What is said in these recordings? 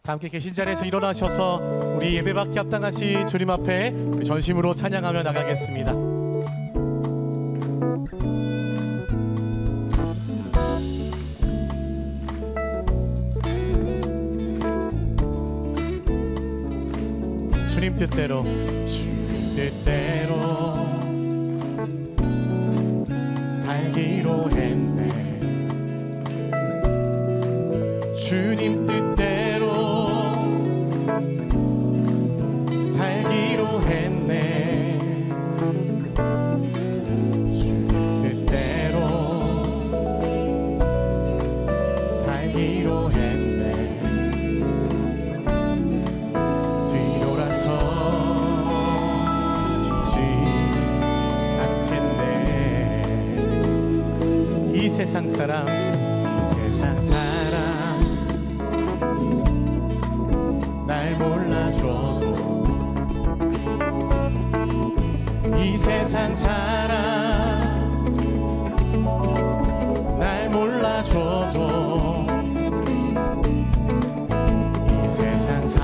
함께 계신 자리에서 일어나셔서 우리 예배받기 합당하신 주님 앞에 전심으로 찬양하며 나가겠습니다. 주님 뜻대로, 주님 뜻대로 살기로 했네. 주님 뜻대로 살기로 했네. 주님 뜻대로 살기로 했네. 뒤돌아서 주지 않겠네. 이 세상 사람, 이 세상 사람 날 몰라줘도, 이 세상 사람 날 몰라줘도, 이 세상 사람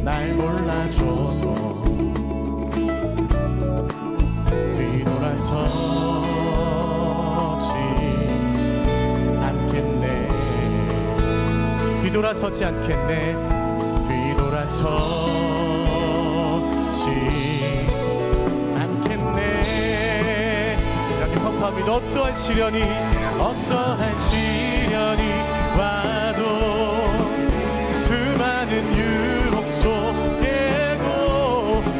날 몰라줘도 뒤돌아서지 않겠네. 뒤돌아서지 않겠네. 이렇게 선포합니다. 어떠한 시련이 와도 수많은 유혹 속에도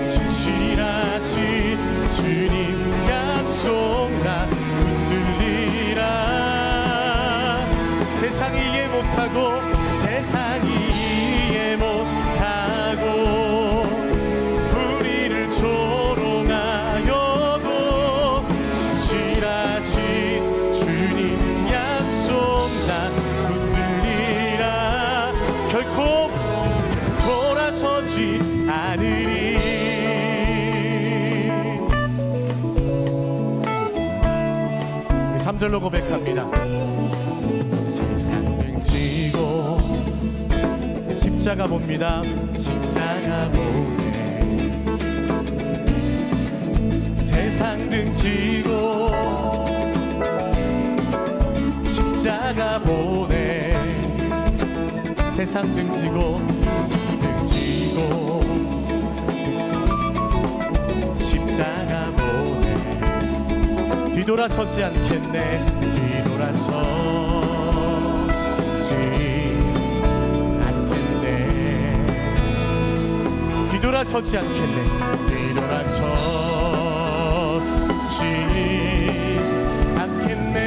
신실하신 주님 약속 난 붙들리라. 세상이 이해 못하고, 세상이 이해 못하고 우리를 조롱하여도 신실하신 주님 약속 난 붙들리라. 결코 돌아서지 않으리. 우리 3절로 고백합니다. 세상 등지고 십자가 봅니다. 십자가 보네. 세상 등지고 십자가 보네. 세상 등지고 십자가 보네. 뒤돌아서지 않겠네. 뒤돌아서지 않겠네. 뒤돌아서지 않겠네.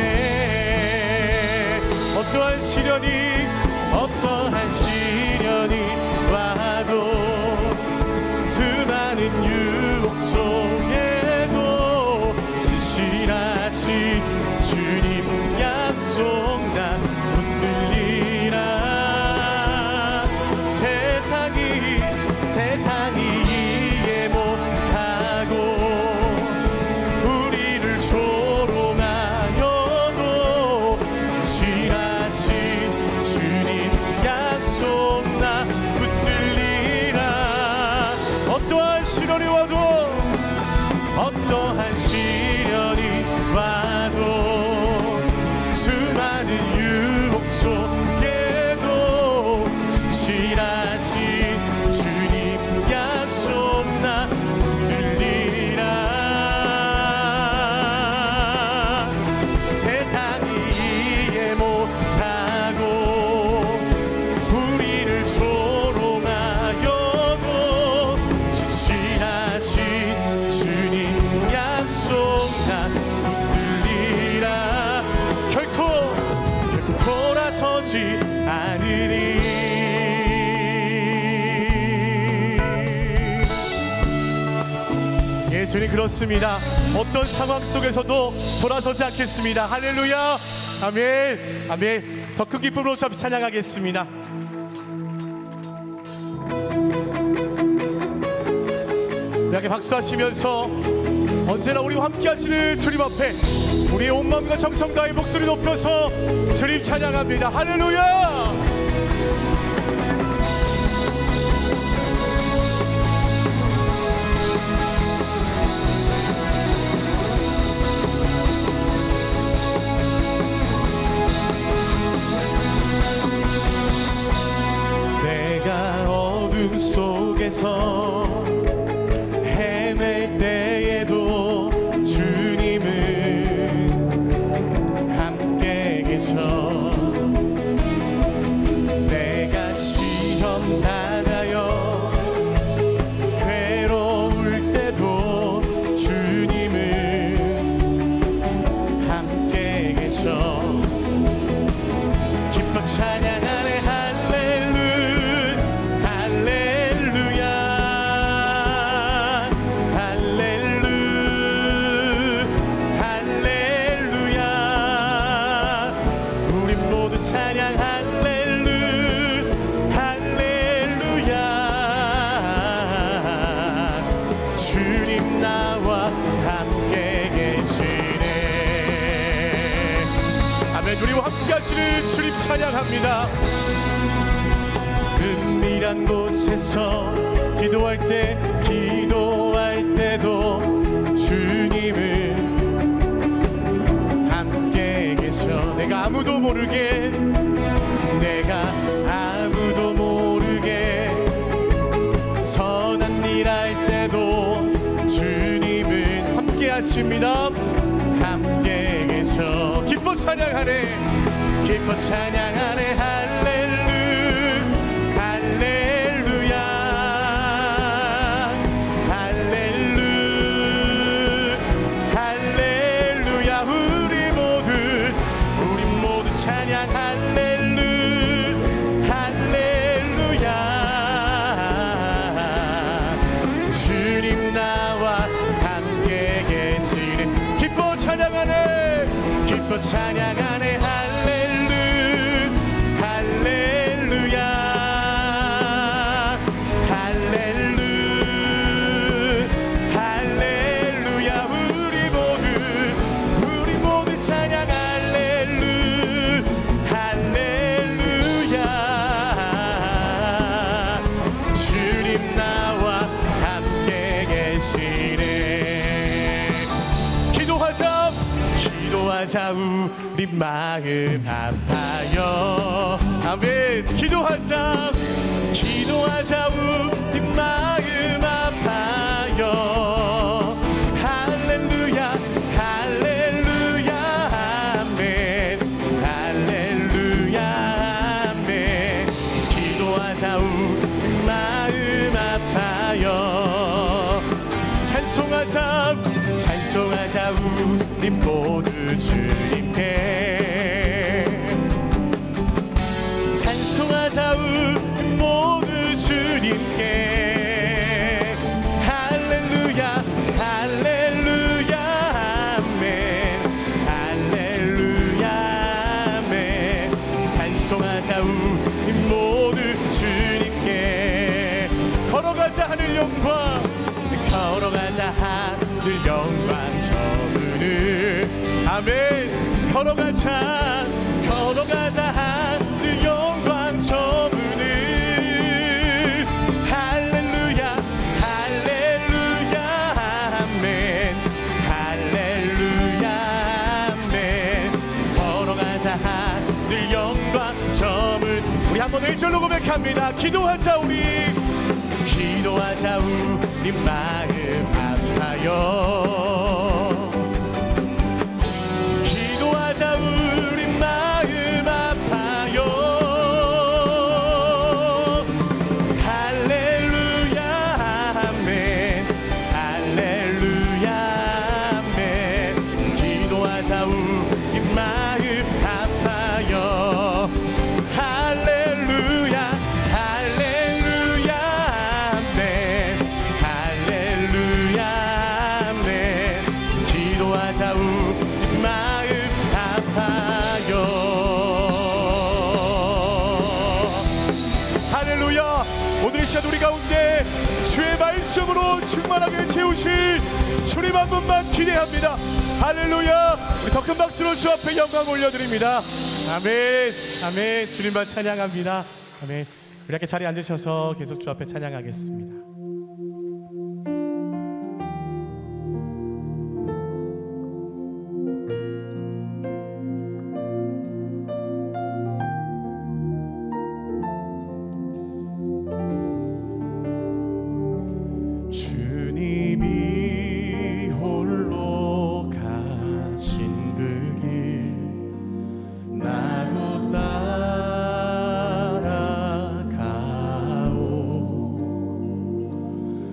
어떠한 시련이 와도 수많은 유혹 속에도 신실하신 주님 약속 난 붙들리라. 세상이 이해 못하고 우리를 조롱하여도 신실하신 주님 약속 나 붙들리라. 어떠한 시련이 와도 수많은 유혹 속에도 신실하신 주님 약속 나 붙들리라. 세상이 이해 못하고 우리를 조롱하여도 신실하신 주님 약속 나 붙들리라. 결코 돌아서지 않으리. 예수님 그렇습니다. 어떤 상황 속에서도 돌아서지 않겠습니다. 할렐루야. 아멘. 아멘. 더 큰 기쁨으로 찬양하겠습니다. 이렇게 박수하시면서 언제나 우리와 함께 하시는 주님 앞에 우리의 온 마음과 정성 다해 목소리 높여서 주님 찬양합니다. 할렐루야. 속에서 헤맬 때에도 주님은 함께 계셔. 내가 시험 당하여 괴로울 때도 주님은 함께 계셔. 기뻐 찬양하네 찬양 할렐루야. 주님 나와 함께 계시네. 아멘. 우리와 함께 하시는 주님 찬양합니다. 은밀한 곳에서 기도할 때도 주님은 함께 계셔. 내가 아무도 모르게 선한 일 할 때도 주님은 함께 하십니다. 함께 계셔. 기뻐 찬양하네 할렐루야. 우리 모두 찬양 할렐루야. 주님 나와 함께 계시네. 기뻐 찬양하네 할렐루야. 우리 모두 찬양 할렐루야. 주님 나와 함께 계시네. 기도하자 우리 마음 아파요. 아멘. 기도하자 우리 마음 아파요. 할렐루야 아멘. 할렐루야 아멘. 기도하자 우리 마음 아파요. 찬송하자 우리 모두 주님께. 찬송하자 우리 모두 주님께. 할렐루야 아멘. 할렐루야 아멘. 찬송하자 우리 모두 주님께. 걸어가자 하늘 영광 저문을. 아멘. 걸어가자 하늘 영광 저문을. 할렐루야 아멘. 할렐루야 아멘. 걸어가자 하늘 영광 저문. 우리 한번 1절로 고백합니다. 기도하자 우리 마음 아파요. 기도하자 우리 마음 아파요. 할렐루야 아멘. 할렐루야 아멘. 기도하자 우리 마음 아파요. 할렐루야 아멘. 할렐루야 아멘. 기도하자 우리 마음 아파요. 할렐루야. 오늘 이 시간 우리 가운데 주의 말씀으로 충만하게 채우신 주님 한 분만 기대합니다. 할렐루야. 우리 더 큰 박수로 주 앞에 영광 올려드립니다. 아멘. 아멘. 주님만 찬양합니다. 아멘. 우리 이렇게 자리에 앉으셔서 계속 주 앞에 찬양하겠습니다. 주님이 홀로 가신 그 길 나도 따라가오.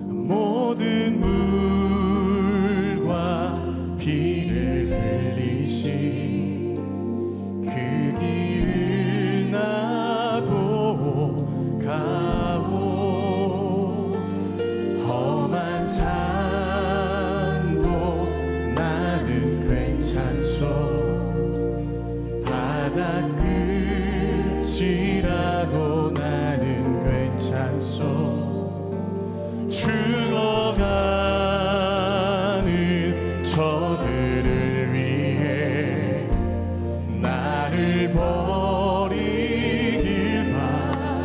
모든 물과 피를 흘리신 그 길을 나도 가오. 험한 산도 나는 괜찮소. 바다 끝이라도 나는 괜찮소. 죽어가는 저들을 위해 나를 버리길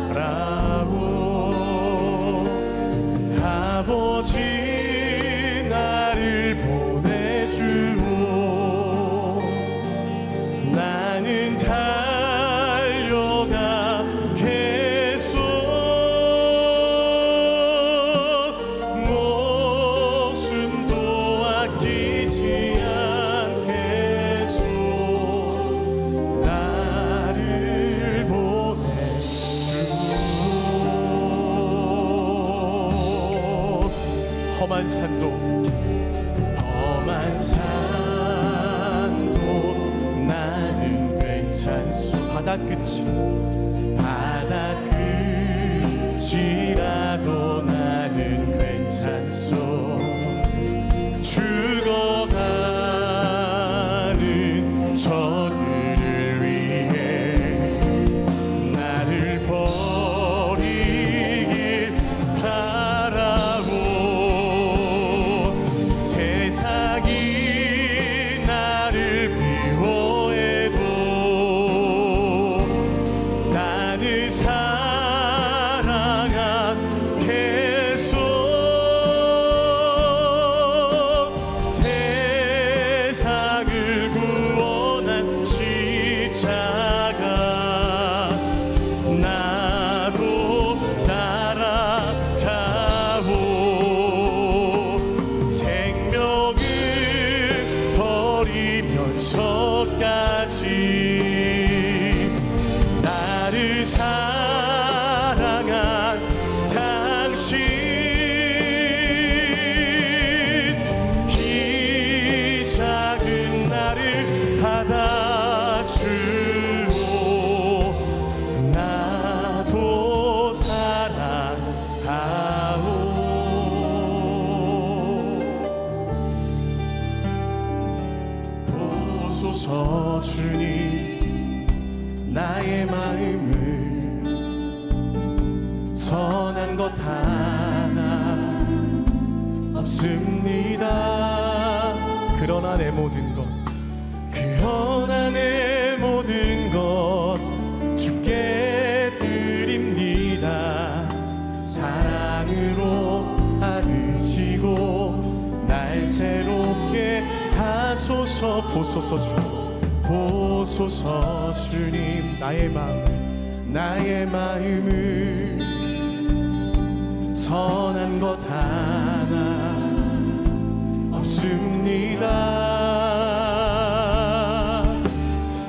바라고. 아버지 나를 보내주오. 나는 달려가겠소. 목숨도 아끼지 않겠소. 나를 보내주오. 험한 산도 나는 괜찮소. 바다 끝이 바다 끝이라도 나는 괜찮소. 죽어가는 저들을 위해 나를 버리길 바라고. 세상이 나를 미워해도 나는 사랑하겠소. 세상을 구원한 십자가 나도 따라가오. 생명을 버리면서까지 나를 사랑한 당신, 이 작은 나를 받아주오. 나도 사랑하오. 보소서 주님 나의 마음을 선한 것 하나 없습니다. 그러나 내 모든 것 그러나 내 모든 것 주께 드립니다. 사랑으로 안으시고 날 새롭게 하소서. 보소서 주님. 보소서 주님 나의 마음을 선한 것 하나 없습니다.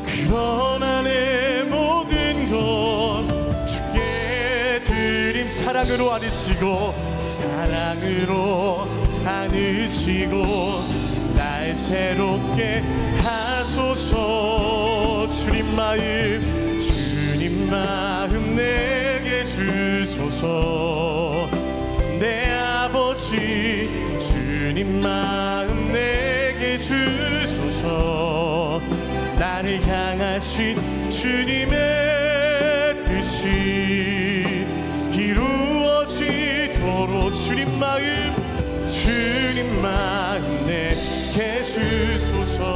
그러나 내 모든 것 주께 드림. 사랑으로 안으시고 사랑으로 안으시고 날 새롭게 하소서. 주님 마음 내게 주소서. 내 아버지 주님 마음 내게 주소서. 나를 향하신 주님의 뜻이 이루어지도록 주님 마음 주소서.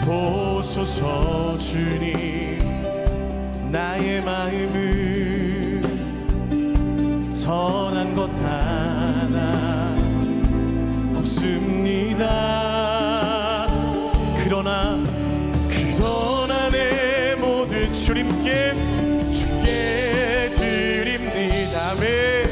보소서 주님, 나의 마음은 선한 것 하나 없습니다. 그러나 내 모든 주께 드립니다. 매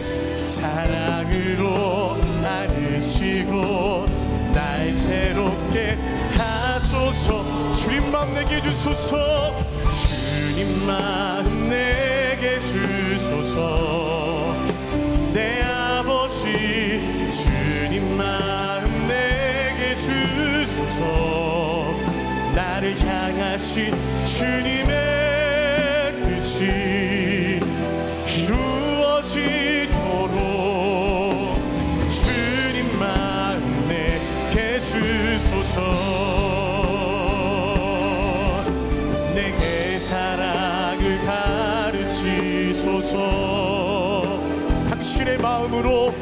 사랑으로 안으시고 날 새롭게 하소서. 주님 마음 내게 주소서. 주님 마음 내게 주소서. 내 아버지 주님 마음 내게 주소서. 나를 향하신 주님의 뜻이 이루어지도록 주님 마음 내게 주소서. 내게 사랑을 가르치소서. 당신의 마음으로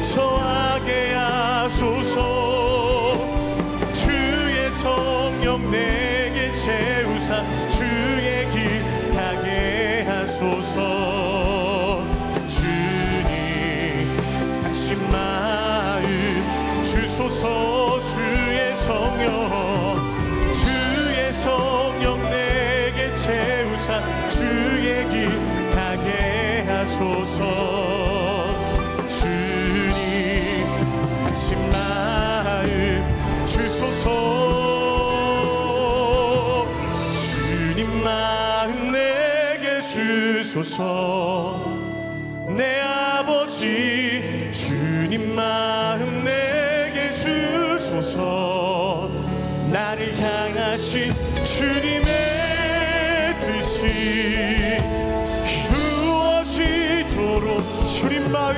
처하게 하소서. 주의 성령 내게 채우사 주의 길 가게 하소서. 주님 당신 마음 주소서. 주의 성령 내게 채우사 주의 길 가게 하소서. 주님 당신 마음 주소서. 주님 마음 내게 주소서. 내 아버지 주님 마음 내게 주소서. 나를 향하신 주님의 뜻이 이루어지도록 주님 마음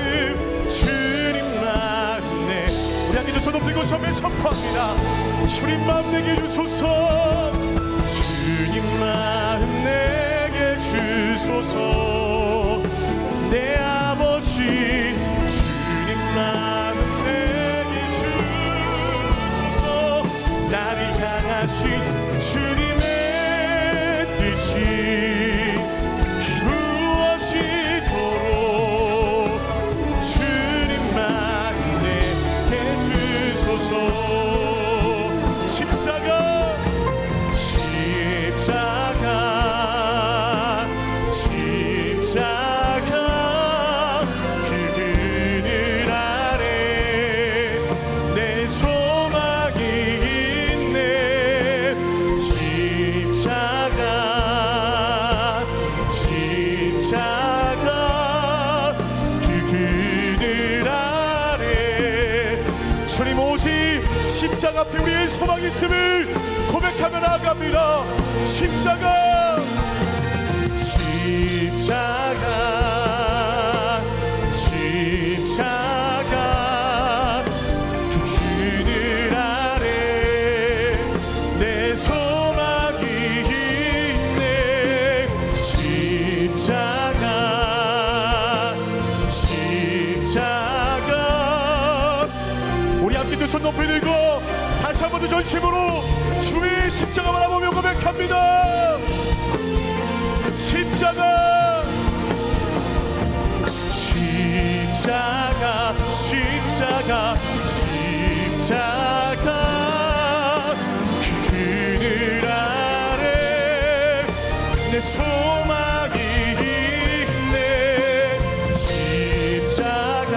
내 우리 함께 두 손 높이고 섬에 선포합니다. 주님 마음 내게 주소서. 주님 마음 내게 주소서. 내 아버지 주님 마음 내게 주소서. 나를 향하신 주님의 뜻이 이루어지도록 주님 마음 내게 주소서. 십자가 그 그늘 아래 내 소망이 있네. 십자가 그 그늘 아래 주님 오직 십자가 앞에 우리의 소망이 있음을 고백하며 나아갑니다. 십자가 그 그늘 아래 내 소망이 있네. 십자가 우리 함께 두 손 높이 들고 다시 한 번 더 전심으로 주의 십자가 바라보며 고백합니다. 십자가 그 그늘 아래 내 소망이 있네. 십자가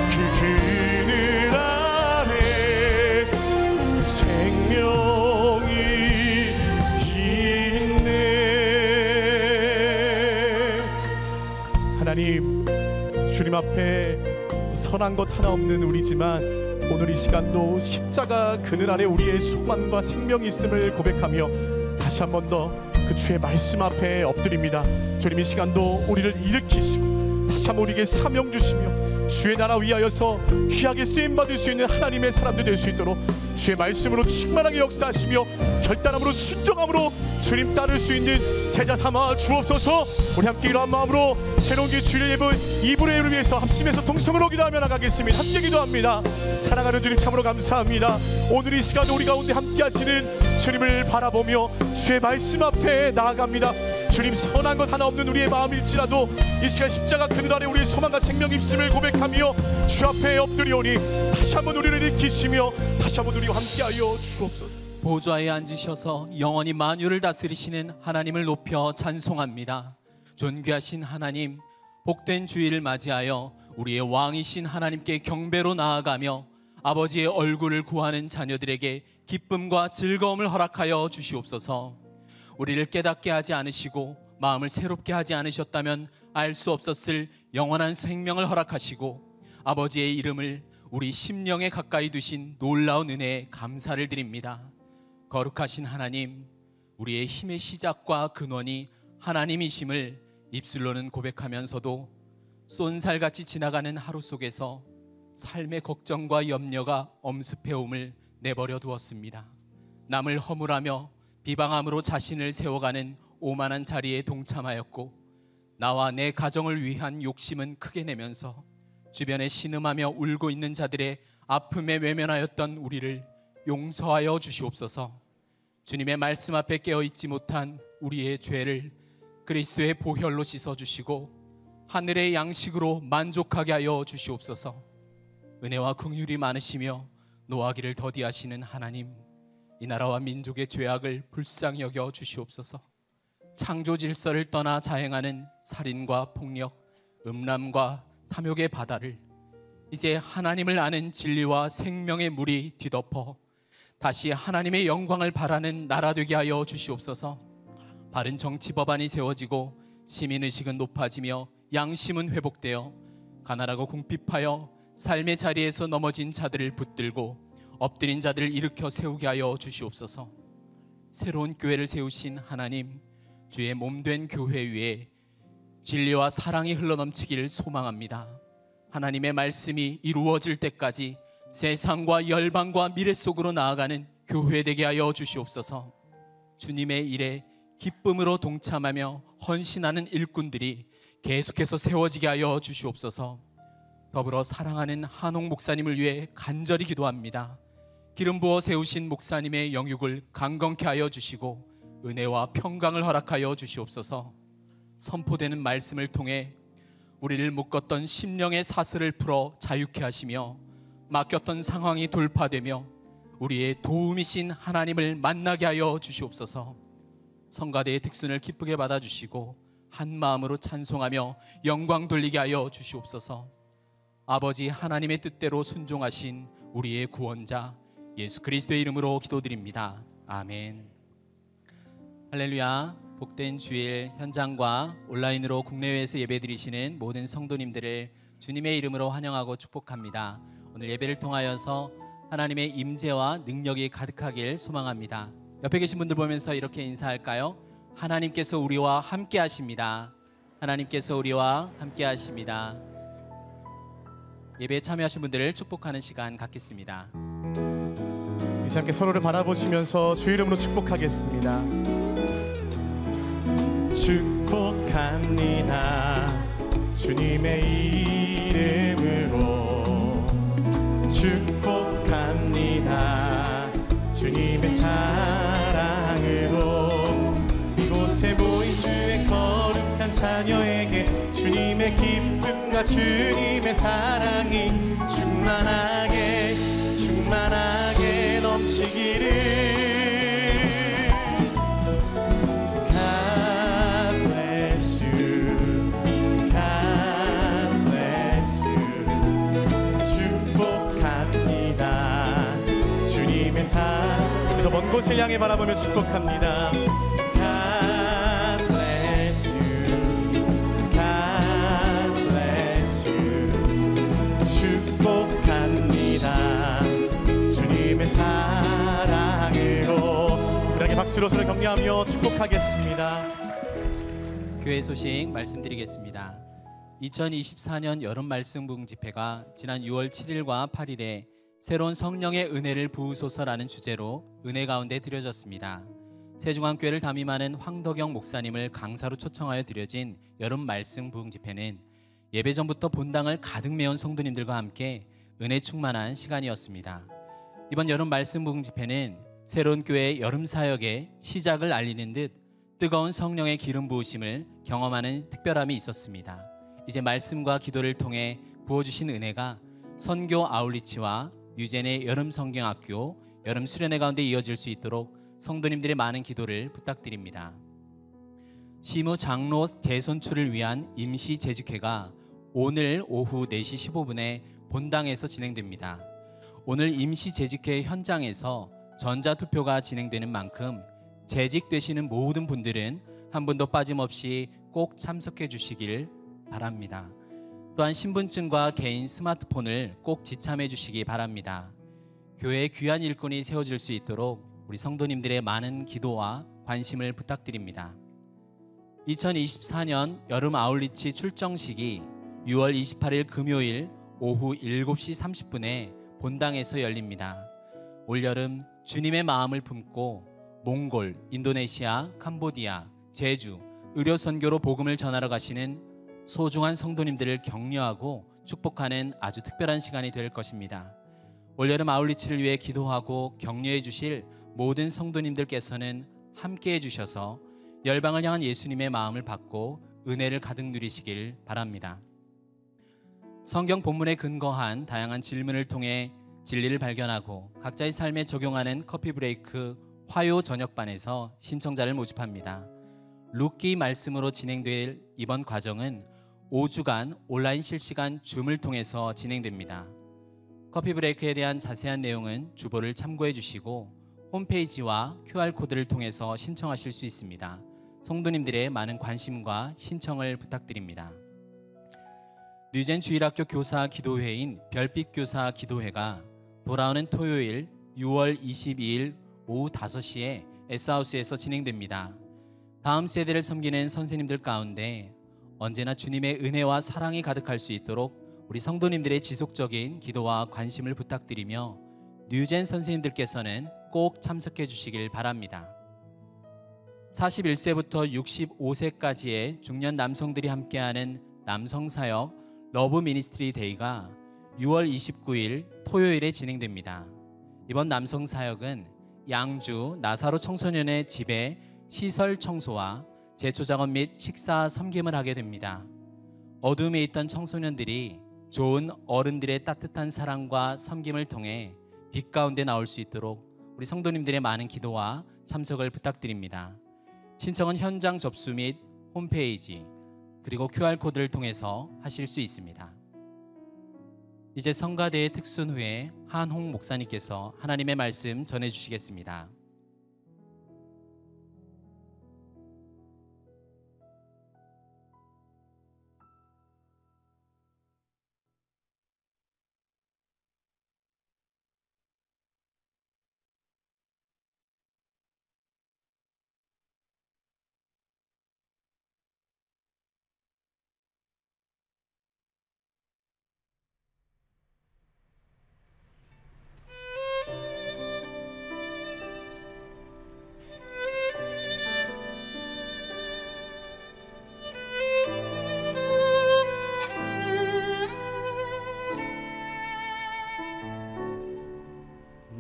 그 그늘 아래 생명이 있네. 하나님, 주님 앞에 선한 것 하나 없는 우리지만 오늘 이 시간도 십자가 그늘 아래 우리의 소망과 생명이 있음을 고백하며 다시 한 번 더 그 주의 말씀 앞에 엎드립니다. 주님 이 시간도 우리를 일으키시고 다시 한번 우리에게 사명 주시며 주의 나라 위하여서 귀하게 쓰임받을 수 있는 하나님의 사람들 될 수 있도록 주의 말씀으로 충만하게 역사하시며 결단함으로 순종함으로 주님 따를 수 있는 제자 삼아 주옵소서. 우리 함께 이러한 마음으로 새로운 기 주일의 예배 이불의 예를 위해서 합심해서 동성으로 기도하며 나가겠습니다. 함께 기도합니다. 사랑하는 주님 참으로 감사합니다. 오늘 이 시간 우리 가운데 함께 하시는 주님을 바라보며 주의 말씀 앞에 나아갑니다. 주님, 선한 것 하나 없는 우리의 마음일지라도 이 시간 십자가 그늘 아래 우리의 소망과 생명 있음을 고백하며 주 앞에 엎드리오니 다시 한번 우리를 일으키시며 다시 한번 우리와 함께하여 주옵소서. 보좌에 앉으셔서 영원히 만유를 다스리시는 하나님을 높여 찬송합니다. 존귀하신 하나님, 복된 주일을 맞이하여 우리의 왕이신 하나님께 경배로 나아가며 아버지의 얼굴을 구하는 자녀들에게 기쁨과 즐거움을 허락하여 주시옵소서. 우리를 깨닫게 하지 않으시고 마음을 새롭게 하지 않으셨다면 알 수 없었을 영원한 생명을 허락하시고 아버지의 이름을 우리 심령에 가까이 두신 놀라운 은혜에 감사를 드립니다. 거룩하신 하나님, 우리의 힘의 시작과 근원이 하나님이심을 입술로는 고백하면서도 쏜살같이 지나가는 하루 속에서 삶의 걱정과 염려가 엄습해옴을 내버려 두었습니다. 남을 허물하며 비방함으로 자신을 세워가는 오만한 자리에 동참하였고 나와 내 가정을 위한 욕심은 크게 내면서 주변에 신음하며 울고 있는 자들의 아픔에 외면하였던 우리를 용서하여 주시옵소서. 주님의 말씀 앞에 깨어있지 못한 우리의 죄를 그리스도의 보혈로 씻어주시고 하늘의 양식으로 만족하게 하여 주시옵소서. 은혜와 긍휼이 많으시며 노하기를 더디하시는 하나님, 이 나라와 민족의 죄악을 불쌍히 여겨 주시옵소서. 창조 질서를 떠나 자행하는 살인과 폭력, 음란과 탐욕의 바다를 이제 하나님을 아는 진리와 생명의 물이 뒤덮어 다시 하나님의 영광을 바라는 나라 되게 하여 주시옵소서. 바른 정치 법안이 세워지고 시민의식은 높아지며 양심은 회복되어 가난하고 궁핍하여 삶의 자리에서 넘어진 자들을 붙들고 엎드린 자들을 일으켜 세우게 하여 주시옵소서. 새로운 교회를 세우신 하나님, 주의 몸된 교회 위에 진리와 사랑이 흘러넘치기를 소망합니다. 하나님의 말씀이 이루어질 때까지 세상과 열방과 미래 속으로 나아가는 교회 되게 하여 주시옵소서. 주님의 일에 기쁨으로 동참하며 헌신하는 일꾼들이 계속해서 세워지게 하여 주시옵소서. 더불어 사랑하는 한옥 목사님을 위해 간절히 기도합니다. 기름 부어 세우신 목사님의 영육을 강건케 하여 주시고 은혜와 평강을 허락하여 주시옵소서. 선포되는 말씀을 통해 우리를 묶었던 심령의 사슬을 풀어 자유케 하시며 막혔던 상황이 돌파되며 우리의 도움이신 하나님을 만나게 하여 주시옵소서. 성가대의 특순을 기쁘게 받아주시고 한 마음으로 찬송하며 영광 돌리게 하여 주시옵소서. 아버지 하나님의 뜻대로 순종하신 우리의 구원자 예수 그리스도의 이름으로 기도드립니다. 아멘. 할렐루야. 복된 주일 현장과 온라인으로 국내외에서 예배드리시는 모든 성도님들을 주님의 이름으로 환영하고 축복합니다. 오늘 예배를 통하여서 하나님의 임재와 능력이 가득하길 소망합니다. 옆에 계신 분들 보면서 이렇게 인사할까요? 하나님께서 우리와 함께 하십니다. 하나님께서 우리와 함께 하십니다. 예배에 참여하신 분들을 축복하는 시간 갖겠습니다. 이제 함께 서로를 바라보시면서 주 이름으로 축복하겠습니다. 축복합니다. 주님의 이름으로 축복합니다. 주님의 사랑으로 이곳에 모인 주의 거룩한 자녀에게 주님의 기쁨과 주님의 사랑이 충만하게 넘치기를. 우리도 먼 곳을 향해 바라보며 축복합니다. God bless you, God bless you. 축복합니다. 주님의 사랑으로. 우리에게 박수로 서로 격려하며 축복하겠습니다. 교회 소식 말씀드리겠습니다. 2024년 여름 말씀부흥 집회가 지난 6월 7일과 8일에 새로운 성령의 은혜를 부으소서라는 주제로 은혜 가운데 드려졌습니다. 세중앙교회를 담임하는 황덕영 목사님을 강사로 초청하여 드려진 여름 말씀 부흥 집회는 예배 전부터 본당을 가득 메운 성도님들과 함께 은혜 충만한 시간이었습니다. 이번 여름 말씀 부흥 집회는 새로운 교회의 여름 사역의 시작을 알리는 듯 뜨거운 성령의 기름 부으심을 경험하는 특별함이 있었습니다. 이제 말씀과 기도를 통해 부어주신 은혜가 선교 아울리치와 뉴젠의 여름 성경학교 여름 수련회 가운데 이어질 수 있도록 성도님들의 많은 기도를 부탁드립니다. 시무 장로 재선출을 위한 임시 재직회가 오늘 오후 4시 15분에 본당에서 진행됩니다. 오늘 임시 재직회 현장에서 전자투표가 진행되는 만큼 재직되시는 모든 분들은 한 분도 빠짐없이 꼭 참석해 주시길 바랍니다. 또한 신분증과 개인 스마트폰을 꼭 지참해 주시기 바랍니다. 교회의 귀한 일꾼이 세워질 수 있도록 우리 성도님들의 많은 기도와 관심을 부탁드립니다. 2024년 여름 아울리치 출정식이 6월 28일 금요일 오후 7시 30분에 본당에서 열립니다. 올여름 주님의 마음을 품고 몽골, 인도네시아, 캄보디아, 제주, 의료선교로 복음을 전하러 가시는 소중한 성도님들을 격려하고 축복하는 아주 특별한 시간이 될 것입니다. 올여름 아울리치를 위해 기도하고 격려해 주실 모든 성도님들께서는 함께해 주셔서 열방을 향한 예수님의 마음을 받고 은혜를 가득 누리시길 바랍니다. 성경 본문에 근거한 다양한 질문을 통해 진리를 발견하고 각자의 삶에 적용하는 커피 브레이크 화요 저녁반에서 신청자를 모집합니다. 룻기 말씀으로 진행될 이번 과정은 5주간 온라인 실시간 줌을 통해서 진행됩니다. 커피 브레이크에 대한 자세한 내용은 주보를 참고해 주시고 홈페이지와 QR코드를 통해서 신청하실 수 있습니다. 성도님들의 많은 관심과 신청을 부탁드립니다. 뉴젠 주일학교 교사 기도회인 별빛 교사 기도회가 돌아오는 토요일 6월 22일 오후 5시에 S하우스에서 진행됩니다. 다음 세대를 섬기는 선생님들 가운데 언제나 주님의 은혜와 사랑이 가득할 수 있도록 우리 성도님들의 지속적인 기도와 관심을 부탁드리며 뉴젠 선생님들께서는 꼭 참석해 주시길 바랍니다. 41세부터 65세까지의 중년 남성들이 함께하는 남성사역 러브 미니스트리 데이가 6월 29일 토요일에 진행됩니다. 이번 남성사역은 양주 나사로 청소년의 집에 시설 청소와 제초 작업 및 식사 섬김을 하게 됩니다. 어둠에 있던 청소년들이 좋은 어른들의 따뜻한 사랑과 섬김을 통해 빛 가운데 나올 수 있도록 우리 성도님들의 많은 기도와 참석을 부탁드립니다. 신청은 현장 접수 및 홈페이지 그리고 QR코드를 통해서 하실 수 있습니다. 이제 성가대의 특순 후에 한홍 목사님께서 하나님의 말씀 전해주시겠습니다.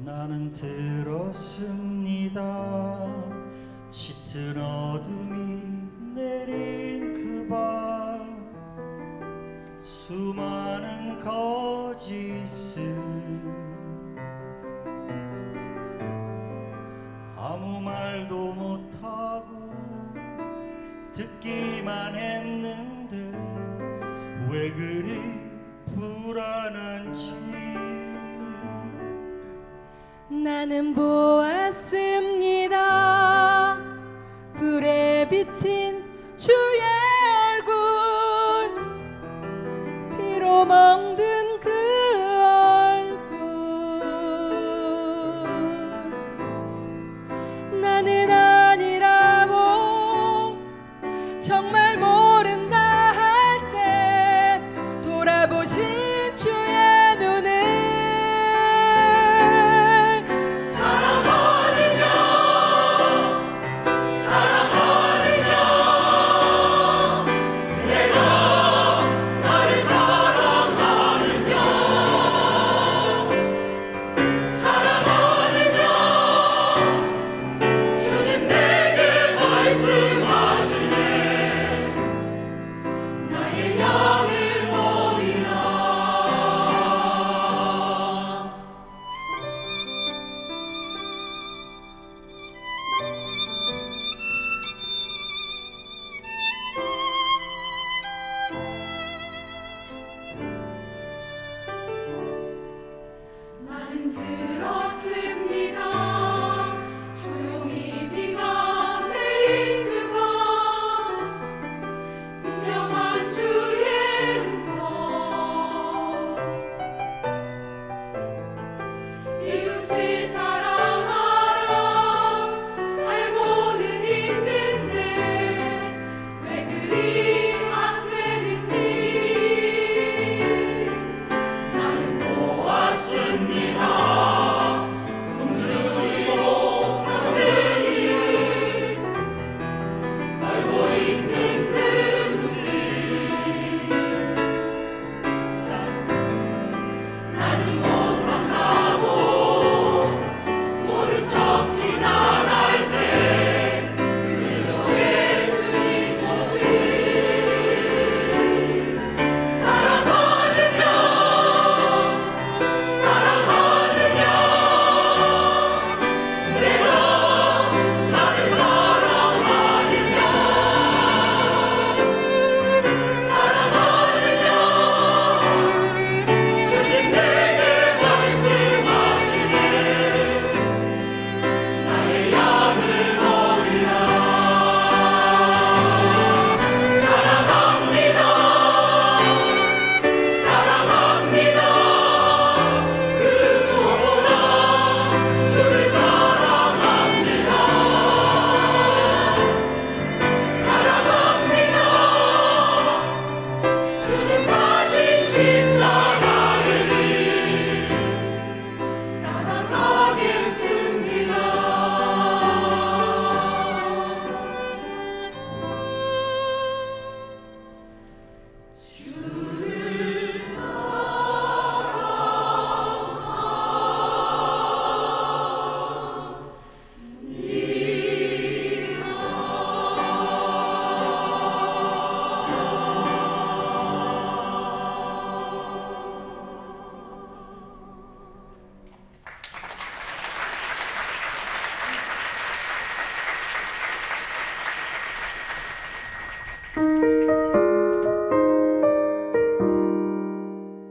나는 들었습니다. 짙은 어둠이 내린 그 밤 수많은 거짓을 아무 말도 못하고 듣기만 했는데 왜 그리 불안한지 나는 보았습니다. 불에 비친 주의 얼굴, 피로 멍든 그 얼굴. 나는 아니라고 정말 모른다 할 때 돌아보신 주의 눈은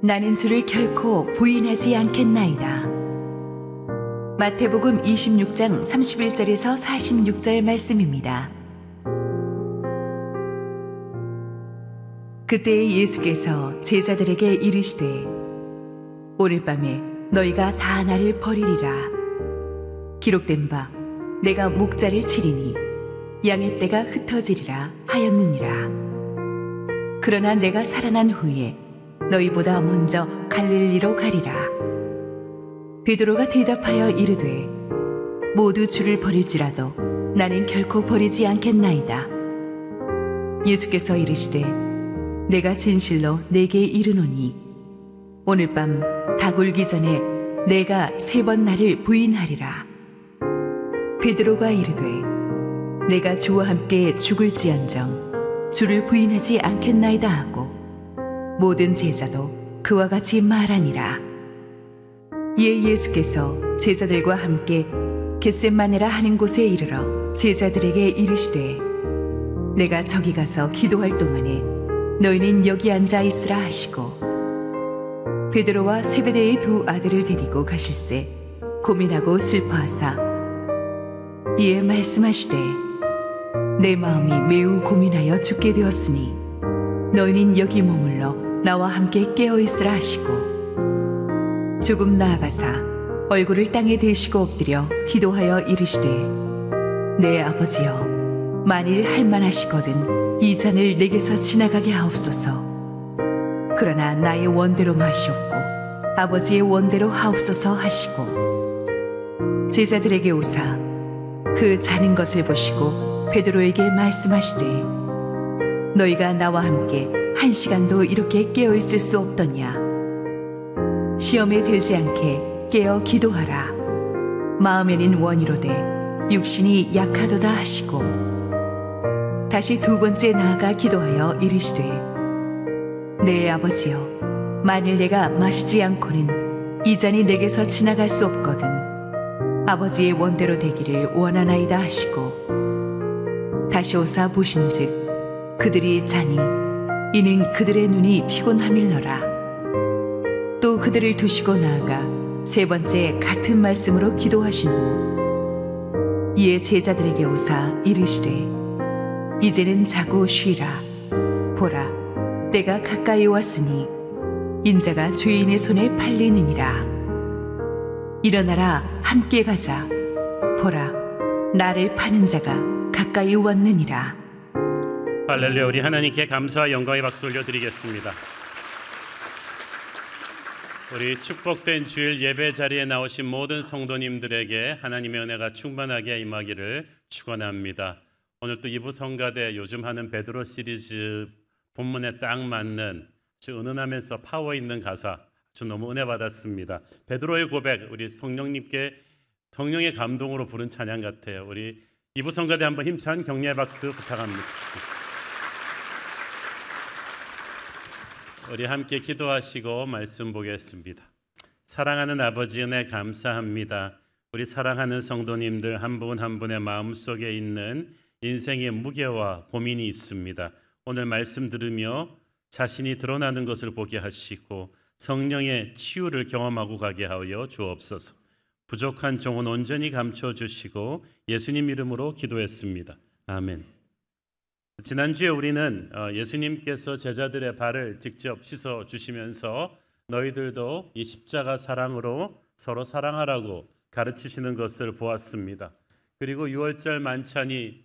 나는 주를 결코 부인하지 않겠나이다. 마태복음 26장 31절에서 46절 말씀입니다. 그때 예수께서 제자들에게 이르시되 오늘 밤에 너희가 다 나를 버리리라. 기록된 바 내가 목자를 치리니 양의 떼가 흩어지리라 하였느니라. 그러나 내가 살아난 후에 너희보다 먼저 갈릴리로 가리라. 베드로가 대답하여 이르되 모두 주를 버릴지라도 나는 결코 버리지 않겠나이다. 예수께서 이르시되 내가 진실로 내게 이르노니 오늘 밤 닭 울기 전에 내가 3번 나를 부인하리라. 베드로가 이르되 내가 주와 함께 죽을지언정 주를 부인하지 않겠나이다 하고 모든 제자도 그와 같이 말하니라. 이에 예수께서 제자들과 함께 겟셋마네라 하는 곳에 이르러 제자들에게 이르시되 내가 저기 가서 기도할 동안에 너희는 여기 앉아 있으라 하시고 베드로와 세베대의 2 아들을 데리고 가실새 고민하고 슬퍼하사 이에 말씀하시되 내 마음이 매우 고민하여 죽게 되었으니 너희는 여기 머물러 나와 함께 깨어있으라 하시고 조금 나아가사 얼굴을 땅에 대시고 엎드려 기도하여 이르시되 내 아버지여 만일 할만하시거든 이 잔을 내게서 지나가게 하옵소서. 그러나 나의 원대로 마시옵고 아버지의 원대로 하옵소서 하시고 제자들에게 오사 그 자는 것을 보시고 베드로에게 말씀하시되 너희가 나와 함께 1시간도 이렇게 깨어있을 수 없더냐. 시험에 들지 않게 깨어 기도하라. 마음에는 원이로되 육신이 약하도다 하시고 다시 2번째 나아가 기도하여 이르시되 내 아버지여 만일 내가 마시지 않고는 이 잔이 내게서 지나갈 수 없거든 아버지의 원대로 되기를 원하나이다 하시고 다시 오사 보신즉 그들이 자니 이는 그들의 눈이 피곤함일러라. 또 그들을 두시고 나아가 3번째 같은 말씀으로 기도하신 후 이에 제자들에게 오사 이르시되 이제는 자고 쉬라. 보라 때가 가까이 왔으니 인자가 죄인의 손에 팔리느니라. 일어나라 함께 가자. 보라 나를 파는 자가 가까이 왔느니라. 할렐루야. 우리 하나님께 감사와 영광의 박수 올려드리겠습니다. 우리 축복된 주일 예배 자리에 나오신 모든 성도님들에게 하나님의 은혜가 충만하게 임하기를 축원합니다. 오늘 또 2부 성가대 요즘 하는 베드로 시리즈 본문에 딱 맞는 아주 은은하면서 파워 있는 가사 저 너무 은혜 받았습니다. 베드로의 고백 우리 성령님께 성령의 감동으로 부른 찬양 같아요. 우리 2부 성가대 한번 힘찬 격려의 박수 부탁합니다. 우리 함께 기도하시고 말씀 보겠습니다. 사랑하는 아버지 은혜 감사합니다. 우리 사랑하는 성도님들 한 분 한 분의 마음속에 있는 인생의 무게와 고민이 있습니다. 오늘 말씀 들으며 자신이 드러나는 것을 보게 하시고 성령의 치유를 경험하고 가게 하여 주옵소서. 부족한 종은 온전히 감춰주시고 예수님 이름으로 기도했습니다. 아멘. 지난주에 우리는 예수님께서 제자들의 발을 직접 씻어주시면서 너희들도 이 십자가 사랑으로 서로 사랑하라고 가르치시는 것을 보았습니다. 그리고 6월절 만찬이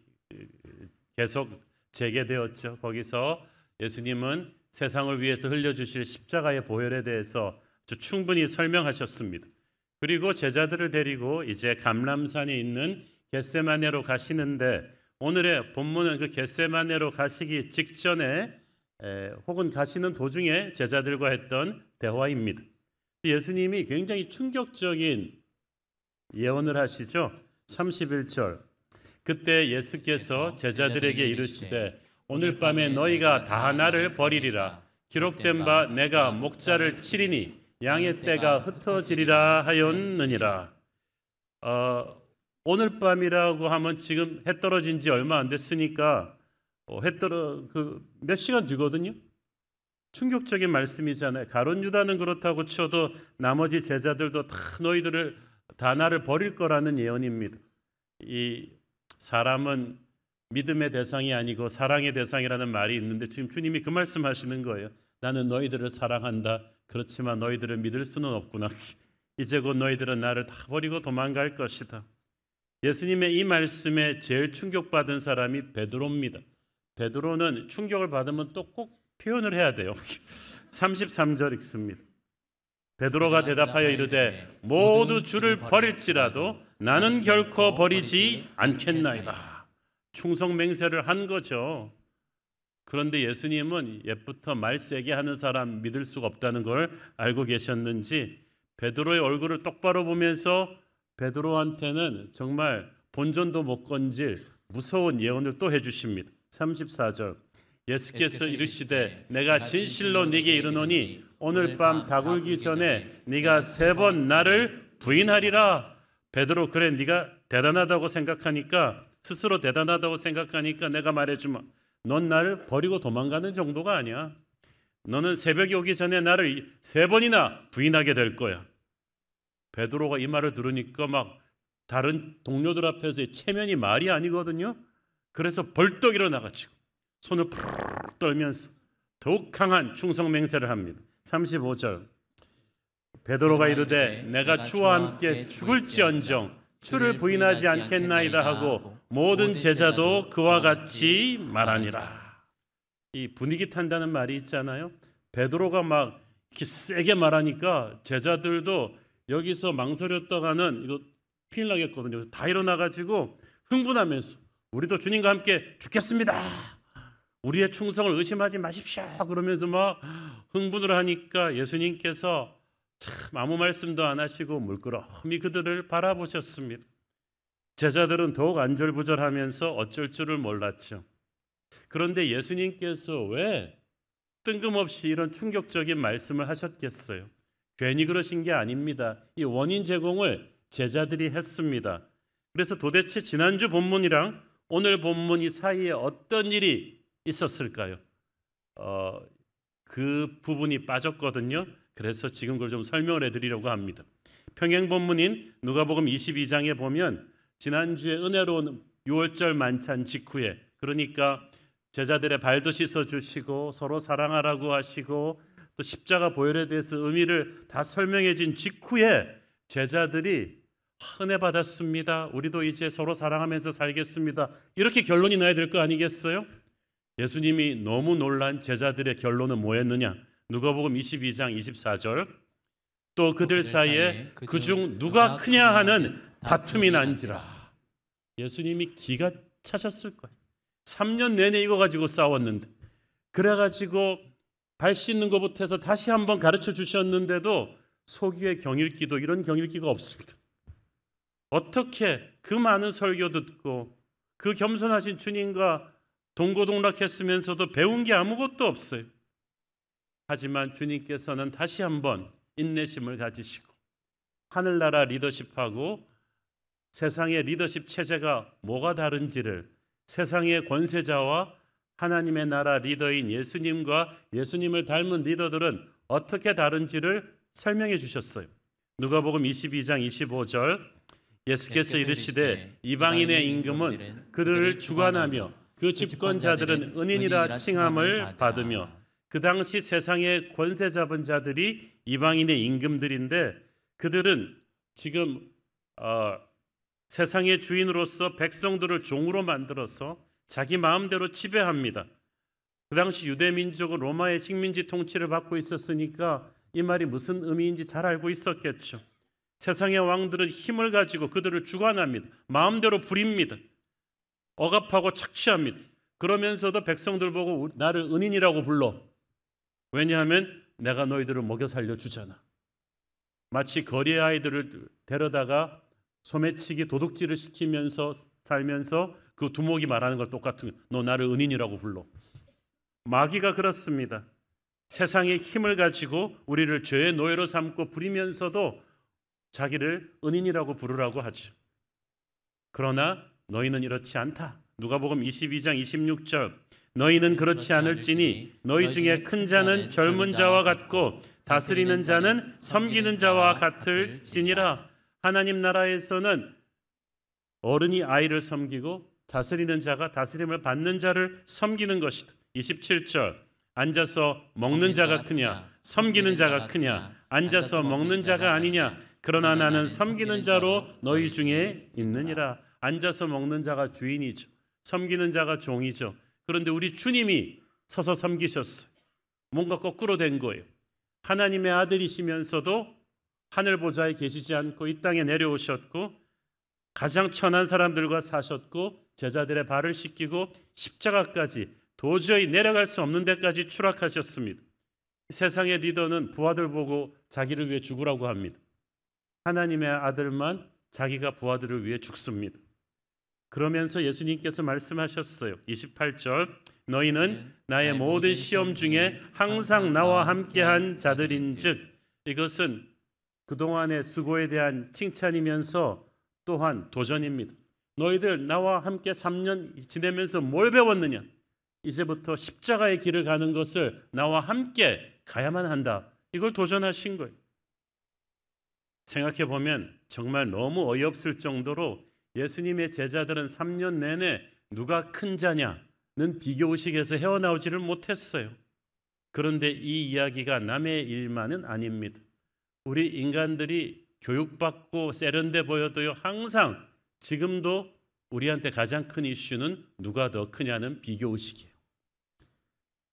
계속 재개되었죠. 거기서 예수님은 세상을 위해서 흘려주실 십자가의 보혈에 대해서 충분히 설명하셨습니다. 그리고 제자들을 데리고 이제 감람산에 있는 겟세마네로 가시는데 오늘의 본문은 그 겟세마네로 가시기 직전에 혹은 가시는 도중에 제자들과 했던 대화입니다. 예수님이 굉장히 충격적인 예언을 하시죠. 31절 그때 예수께서 제자들에게 이르시되 오늘 밤에 너희가 다 나를 버리리라. 기록된 바 내가 목자를 치리니 양의 떼가 흩어지리라 하였느니라. 오늘 밤이라고 하면 지금 해 떨어진 지 얼마 안 됐으니까 몇 시간 뒤거든요. 충격적인 말씀이잖아요. 가룟 유다는 그렇다고 쳐도 나머지 제자들도 다 너희들을 다 나를 버릴 거라는 예언입니다. 이 사람은 믿음의 대상이 아니고 사랑의 대상이라는 말이 있는데 지금 주님이 그 말씀하시는 거예요. 나는 너희들을 사랑한다. 그렇지만 너희들을 믿을 수는 없구나. 이제 곧 너희들은 나를 다 버리고 도망갈 것이다. 예수님의 이 말씀에 제일 충격받은 사람이 베드로입니다. 베드로는 충격을 받으면 또 꼭 표현을 해야 돼요. 33절 읽습니다. 베드로가 대답하여 이르되 모두 주를 버릴지라도 나는 결코 버리지 않겠나이다. 충성 맹세를 한 거죠. 그런데 예수님은 옛부터 말 세게 하는 사람 믿을 수가 없다는 걸 알고 계셨는지 베드로의 얼굴을 똑바로 보면서 베드로한테는 정말 본전도 못 건질 무서운 예언을 또 해주십니다. 34절 예수께서 이르시되 내가 진실로 네게 이르노니 오늘 밤 다굴기 전에 네가 3번 나를 부인하리라. 베드로 그래 네가 대단하다고 생각하니까 스스로 대단하다고 생각하니까 내가 말해주마. 넌 나를 버리고 도망가는 정도가 아니야. 너는 새벽이 오기 전에 나를 3번이나 부인하게 될 거야. 베드로가 이 말을 들으니까 막 다른 동료들 앞에서 체면이 말이 아니거든요. 그래서 벌떡 일어나가지고 손을 푸르르 떨면서 더욱 강한 충성 맹세를 합니다. 35절 베드로가 이르되 내가 주와 함께 죽을지언정 주를 부인하지 않겠나이다 하고 모든 제자도 그와 같이 말하니라. 이 분위기 탄다는 말이 있잖아요. 베드로가 막 이렇게 세게 말하니까 제자들도 여기서 망설였다가는 이거 큰일 나겠거든요. 다 일어나가지고 흥분하면서 우리도 주님과 함께 죽겠습니다. 우리의 충성을 의심하지 마십시오. 그러면서 막 흥분을 하니까 예수님께서 참 아무 말씀도 안 하시고 물끄러미 그들을 바라보셨습니다. 제자들은 더욱 안절부절하면서 어쩔 줄을 몰랐죠. 그런데 예수님께서 왜 뜬금없이 이런 충격적인 말씀을 하셨겠어요? 괜히 그러신 게 아닙니다. 이 원인 제공을 제자들이 했습니다. 그래서 도대체 지난주 본문이랑 오늘 본문 이 사이에 어떤 일이 있었을까요? 그 부분이 빠졌거든요. 그래서 지금 그걸 좀 설명을 해드리려고 합니다. 평행 본문인 누가복음 22장에 보면 지난주에 은혜로운 6월절 만찬 직후에 그러니까 제자들의 발도 씻어주시고 서로 사랑하라고 하시고 또 십자가 보혈에 대해서 의미를 다 설명해 준 직후에 제자들이 은혜 받았습니다. 우리도 이제 서로 사랑하면서 살겠습니다. 이렇게 결론이 나야 될 거 아니겠어요? 예수님이 너무 놀란 제자들의 결론은 뭐였느냐? 누가복음 22장 24절 또 그들 사이에 그중 누가 크냐 하는 다툼이 난지라. 예수님이 기가 차셨을 거예요. 3년 내내 이거 가지고 싸웠는데 그래가지고 발 씻는 것부터 해서 다시 한번 가르쳐 주셨는데도 속이의 경일기도 이런 경일기가 없습니다. 어떻게 그 많은 설교 듣고 그 겸손하신 주님과 동고동락했으면서도 배운 게 아무것도 없어요. 하지만 주님께서는 다시 한번 인내심을 가지시고 하늘나라 리더십하고 세상의 리더십 체제가 뭐가 다른지를 세상의 권세자와 하나님의 나라 리더인 예수님과 예수님을 닮은 리더들은 어떻게 다른지를 설명해 주셨어요. 누가복음 22장 25절 예수께서 이르시되 이방인의 임금은 그들을 주관하며 그 집권자들은 은인이라 칭함을 받으며 그 당시 세상의 권세 잡은 자들이 이방인의 임금들인데 그들은 지금 세상의 주인으로서 백성들을 종으로 만들어서 자기 마음대로 지배합니다. 그 당시 유대민족은 로마의 식민지 통치를 받고 있었으니까 이 말이 무슨 의미인지 잘 알고 있었겠죠. 세상의 왕들은 힘을 가지고 그들을 주관합니다. 마음대로 부립니다. 억압하고 착취합니다. 그러면서도 백성들 보고 나를 은인이라고 불러. 왜냐하면 내가 너희들을 먹여 살려주잖아. 마치 거리의 아이들을 데려다가 소매치기 도둑질을 시키면서 살면서 그 두목이 말하는 것 똑같은 거예요. 너 나를 은인이라고 불러. 마귀가 그렇습니다. 세상의 힘을 가지고 우리를 죄의 노예로 삼고 부리면서도 자기를 은인이라고 부르라고 하죠. 그러나 너희는 이렇지 않다. 누가복음 22장 26절 너희는 그렇지 않을지니 너희 중에 큰 자는 젊은 자와 같고 다스리는 자는 섬기는 자와 같을지니라. 하나님 나라에서는 어른이 아이를 섬기고 다스리는 자가 다스림을 받는 자를 섬기는 것이다. 27절 앉아서 먹는 자가 크냐 섬기는 자가 크냐 앉아서 먹는 자가 아니냐 그러나 나는 섬기는 자로 너희 중에 있느니라. 앉아서 먹는 자가 주인이죠. 섬기는 자가 종이죠. 그런데 우리 주님이 서서 섬기셨어요. 뭔가 거꾸로 된 거예요. 하나님의 아들이시면서도 하늘 보좌에 계시지 않고 이 땅에 내려오셨고 가장 천한 사람들과 사셨고 제자들의 발을 씻기고 십자가까지 도저히 내려갈 수 없는 데까지 추락하셨습니다. 세상의 리더는 부하들 보고 자기를 위해 죽으라고 합니다. 하나님의 아들만 자기가 부하들을 위해 죽습니다. 그러면서 예수님께서 말씀하셨어요. 28절 너희는 나의 모든 시험 중에 항상 나와 함께한 자들인즉. 이것은 그동안의 수고에 대한 칭찬이면서 또한 도전입니다. 너희들 나와 함께 3년 지내면서 뭘 배웠느냐? 이제부터 십자가의 길을 가는 것을 나와 함께 가야만 한다. 이걸 도전하신 거예요. 생각해 보면 정말 너무 어이없을 정도로 예수님의 제자들은 3년 내내 누가 큰 자냐는 비교의식에서 헤어나오지를 못했어요. 그런데 이 이야기가 남의 일만은 아닙니다. 우리 인간들이 교육받고 세련돼 보여도요 항상 지금도 우리한테 가장 큰 이슈는 누가 더 크냐는 비교의식이에요.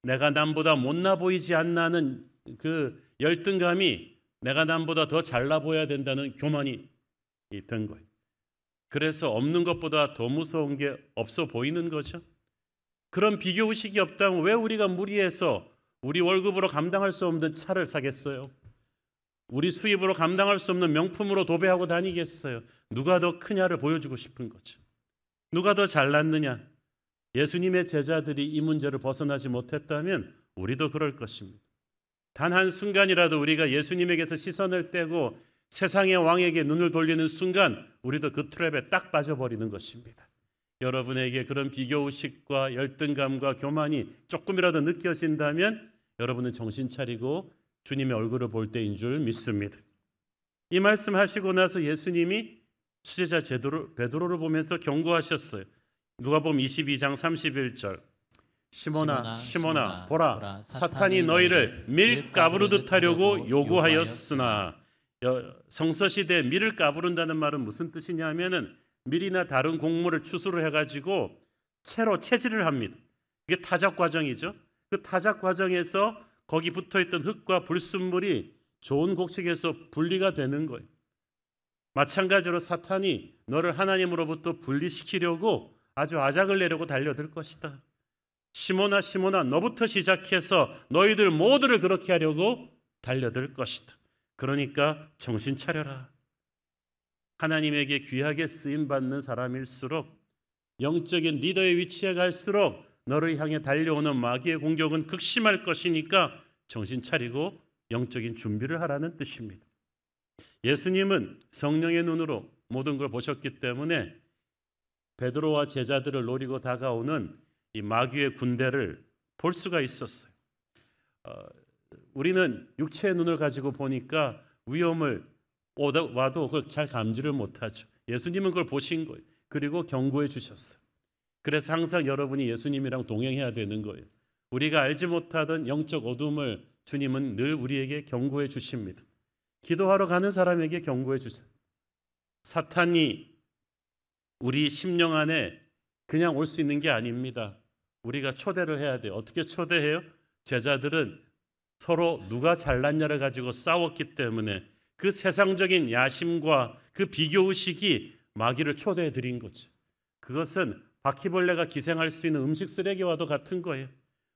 내가 남보다 못나 보이지 않나는 그 열등감이 내가 남보다 더 잘나 보여야 된다는 교만이 된 거예요. 그래서 없는 것보다 더 무서운 게 없어 보이는 거죠. 그런 비교의식이 없다면 왜 우리가 무리해서 우리 월급으로 감당할 수 없는 차를 사겠어요? 우리 수입으로 감당할 수 없는 명품으로 도배하고 다니겠어요? 누가 더 크냐를 보여주고 싶은 거죠. 누가 더 잘났느냐? 예수님의 제자들이 이 문제를 벗어나지 못했다면 우리도 그럴 것입니다. 단 한순간이라도 우리가 예수님에게서 시선을 떼고 세상의 왕에게 눈을 돌리는 순간 우리도 그 트랩에 딱 빠져버리는 것입니다. 여러분에게 그런 비교의식과 열등감과 교만이 조금이라도 느껴진다면 여러분은 정신 차리고 주님의 얼굴을 볼 때인 줄 믿습니다. 이 말씀하시고 나서 예수님이 수제자 베드로를 보면서 경고하셨어요. 누가복음 22장 31절 시몬아 보라 사탄이 너희를 밀 까부르듯 하려고 요구하였으나. 성서시대에 밀을 까부른다는 말은 무슨 뜻이냐면은 밀이나 다른 곡물을 추수를 해가지고 채로 채질을 합니다. 이게 타작 과정이죠. 그 타작 과정에서 거기 붙어있던 흙과 불순물이 좋은 곡식에서 분리가 되는 거예요. 마찬가지로 사탄이 너를 하나님으로부터 분리시키려고 아주 아작을 내려고 달려들 것이다. 시몬아 너부터 시작해서 너희들 모두를 그렇게 하려고 달려들 것이다. 그러니까 정신 차려라. 하나님에게 귀하게 쓰임받는 사람일수록 영적인 리더의 위치에 갈수록 너를 향해 달려오는 마귀의 공격은 극심할 것이니까 정신 차리고 영적인 준비를 하라는 뜻입니다. 예수님은 성령의 눈으로 모든 걸 보셨기 때문에 베드로와 제자들을 노리고 다가오는 이 마귀의 군대를 볼 수가 있었어요. 우리는 육체의 눈을 가지고 보니까 위험을 와도 그걸 잘 감지를 못하죠. 예수님은 그걸 보신 거예요. 그리고 경고해 주셨어요. 그래서 항상 여러분이 예수님이랑 동행해야 되는 거예요. 우리가 알지 못하던 영적 어둠을 주님은 늘 우리에게 경고해 주십니다. 기도하러 가는 사람에게 경고해 주세요. 사탄이 우리 심령 안에 그냥 올 수 있는 게 아닙니다. 우리가 초대를 해야 돼요. 어떻게 초대해요? 제자들은 서로 누가 잘났냐를 가지고 싸웠기 때문에 그 세상적인 야심과 그 비교의식이 마귀를 초대해 드린 거죠. 그것은 바퀴벌레가 기생할 수 있는 음식 쓰레기와도 같은 거예요.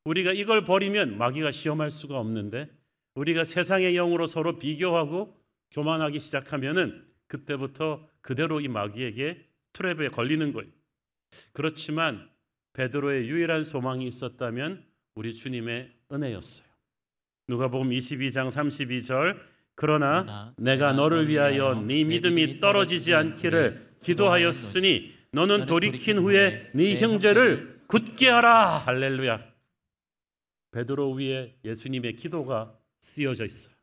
우리가 이걸 버리면 마귀가 시험할 수가 없는데 우리가 세상의 영으로 서로 비교하고 교만하기 시작하면은 그때부터 그대로 이 마귀에게 트랩에 걸리는 거예요. 그렇지만 베드로의 유일한 소망이 있었다면 우리 주님의 은혜였어요. 누가복음 22장 32절 그러나 내가 너를 위하여 네 믿음이 떨어지지 않기를 기도하였으니 너는 돌이킨 후에 네 형제를 굳게 하라. 할렐루야. 베드로 위에 예수님의 기도가 쓰여져 있어요.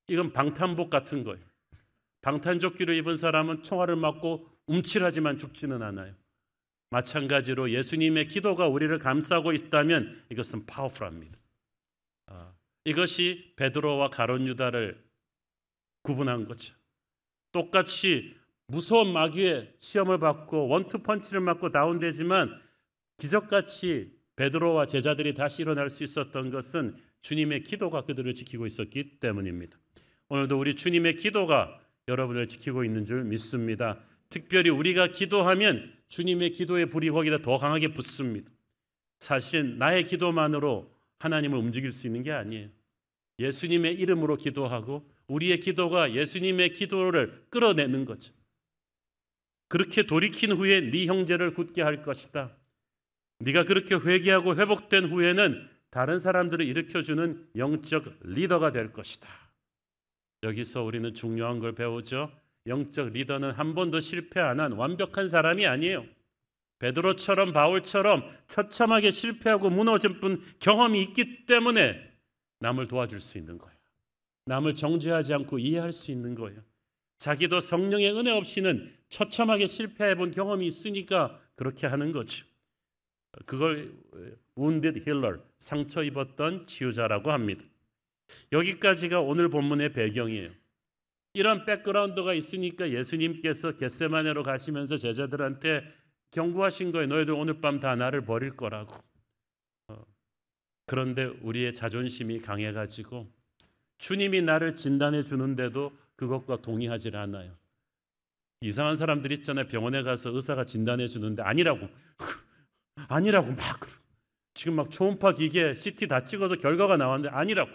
이건 방탄복 같은 거예요. 방탄조끼를 입은 사람은 총알을 맞고 움찔하지만 죽지는 않아요. 마찬가지로 예수님의 기도가 우리를 감싸고 있다면 이것은 파워풀합니다. 이것이 베드로와 가룟 유다를 구분한 거죠. 똑같이 무서운 마귀의 시험을 받고 원투펀치를 맞고 다운되지만 기적같이 베드로와 제자들이 다시 일어날 수 있었던 것은 주님의 기도가 그들을 지키고 있었기 때문입니다. 오늘도 우리 주님의 기도가 여러분을 지키고 있는 줄 믿습니다. 특별히 우리가 기도하면 주님의 기도의 불이 거기다 더 강하게 붙습니다. 사실 나의 기도만으로 하나님을 움직일 수 있는 게 아니에요. 예수님의 이름으로 기도하고 우리의 기도가 예수님의 기도를 끌어내는 거죠. 그렇게 돌이킨 후에 네 형제를 굳게 할 것이다. 네가 그렇게 회개하고 회복된 후에는 다른 사람들을 일으켜주는 영적 리더가 될 것이다. 여기서 우리는 중요한 걸 배우죠. 영적 리더는 한 번도 실패 안 한 완벽한 사람이 아니에요. 베드로처럼 바울처럼 처참하게 실패하고 무너진 분 경험이 있기 때문에 남을 도와줄 수 있는 거예요. 남을 정죄하지 않고 이해할 수 있는 거예요. 자기도 성령의 은혜 없이는 처참하게 실패해본 경험이 있으니까 그렇게 하는 거죠. 그걸 wounded healer, 상처 입었던 치유자라고 합니다. 여기까지가 오늘 본문의 배경이에요. 이런 백그라운드가 있으니까 예수님께서 겟세마네로 가시면서 제자들한테 경고하신 거예요. 너희들 오늘 밤 다 나를 버릴 거라고. 그런데 우리의 자존심이 강해가지고 주님이 나를 진단해 주는데도 그것과 동의하지 않아요. 이상한 사람들 있잖아요. 병원에 가서 의사가 진단해 주는데 아니라고 막 지금 막 초음파 기계 CT 다 찍어서 결과가 나왔는데 아니라고.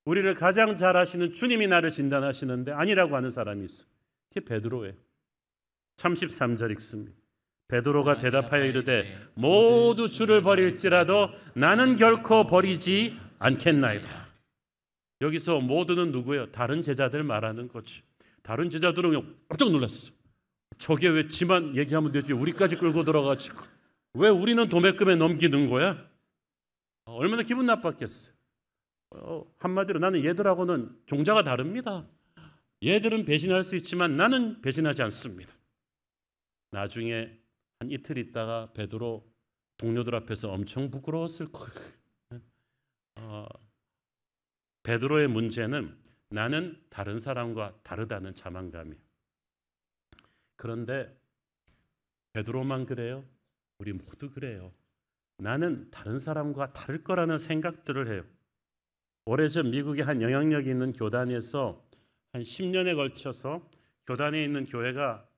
우리를 가장 잘 아시는 주님이 나를 진단하시는데 아니라고 하는 사람이 있어. 그게 베드로예요. 33절 읽습니다. 베드로가 대답하여 이르되 모두 주를 버릴지라도 나는 결코 버리지 않겠나이다. 여기서 모두는 누구예요? 다른 제자들 말하는 거지. 다른 제자들은 깜짝 놀랐어. 저게 왜 지만 얘기하면 되지 우리까지 끌고 들어가지고 왜 우리는 도매금에 넘기는 거야? 얼마나 기분 나빴겠어. 한마디로 나는 얘들하고는 종자가 다릅니다. 얘들은 배신할 수 있지만 나는 배신하지 않습니다. 나중에 한 이틀 있다가 베드로 동료들 앞에서 엄청 부끄러웠을 거예요. 베드로의 문제는 나는 다른 사람과 다르다는 자만감이에요. 그런데 베드로만 그래요? 우리 모두 그래요. 나는 다른 사람과 다를 거라는 생각들을 해요. 오래전 미국의 한 영향력 있는 교단에서 한 10년에 걸쳐서 교단에 있는 교회가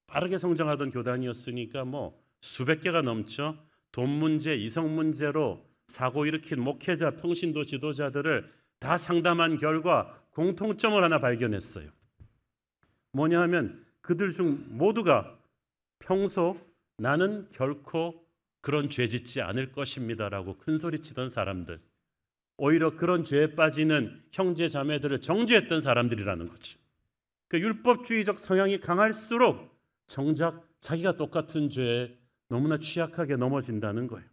빠르게 성장하던 교단이었으니까 뭐 수백 개가 넘죠. 돈 문제, 이성 문제로 사고 일으킨 목회자, 평신도 지도자들을 다 상담한 결과 공통점을 하나 발견했어요. 뭐냐 하면 그들 중 모두가 평소 나는 결코 그런 죄 짓지 않을 것입니다라고 큰소리치던 사람들, 오히려 그런 죄에 빠지는 형제 자매들을 정죄했던 사람들이라는 거죠. 그 율법주의적 성향이 강할수록 정작 자기가 똑같은 죄에 너무나 취약하게 넘어진다는 거예요.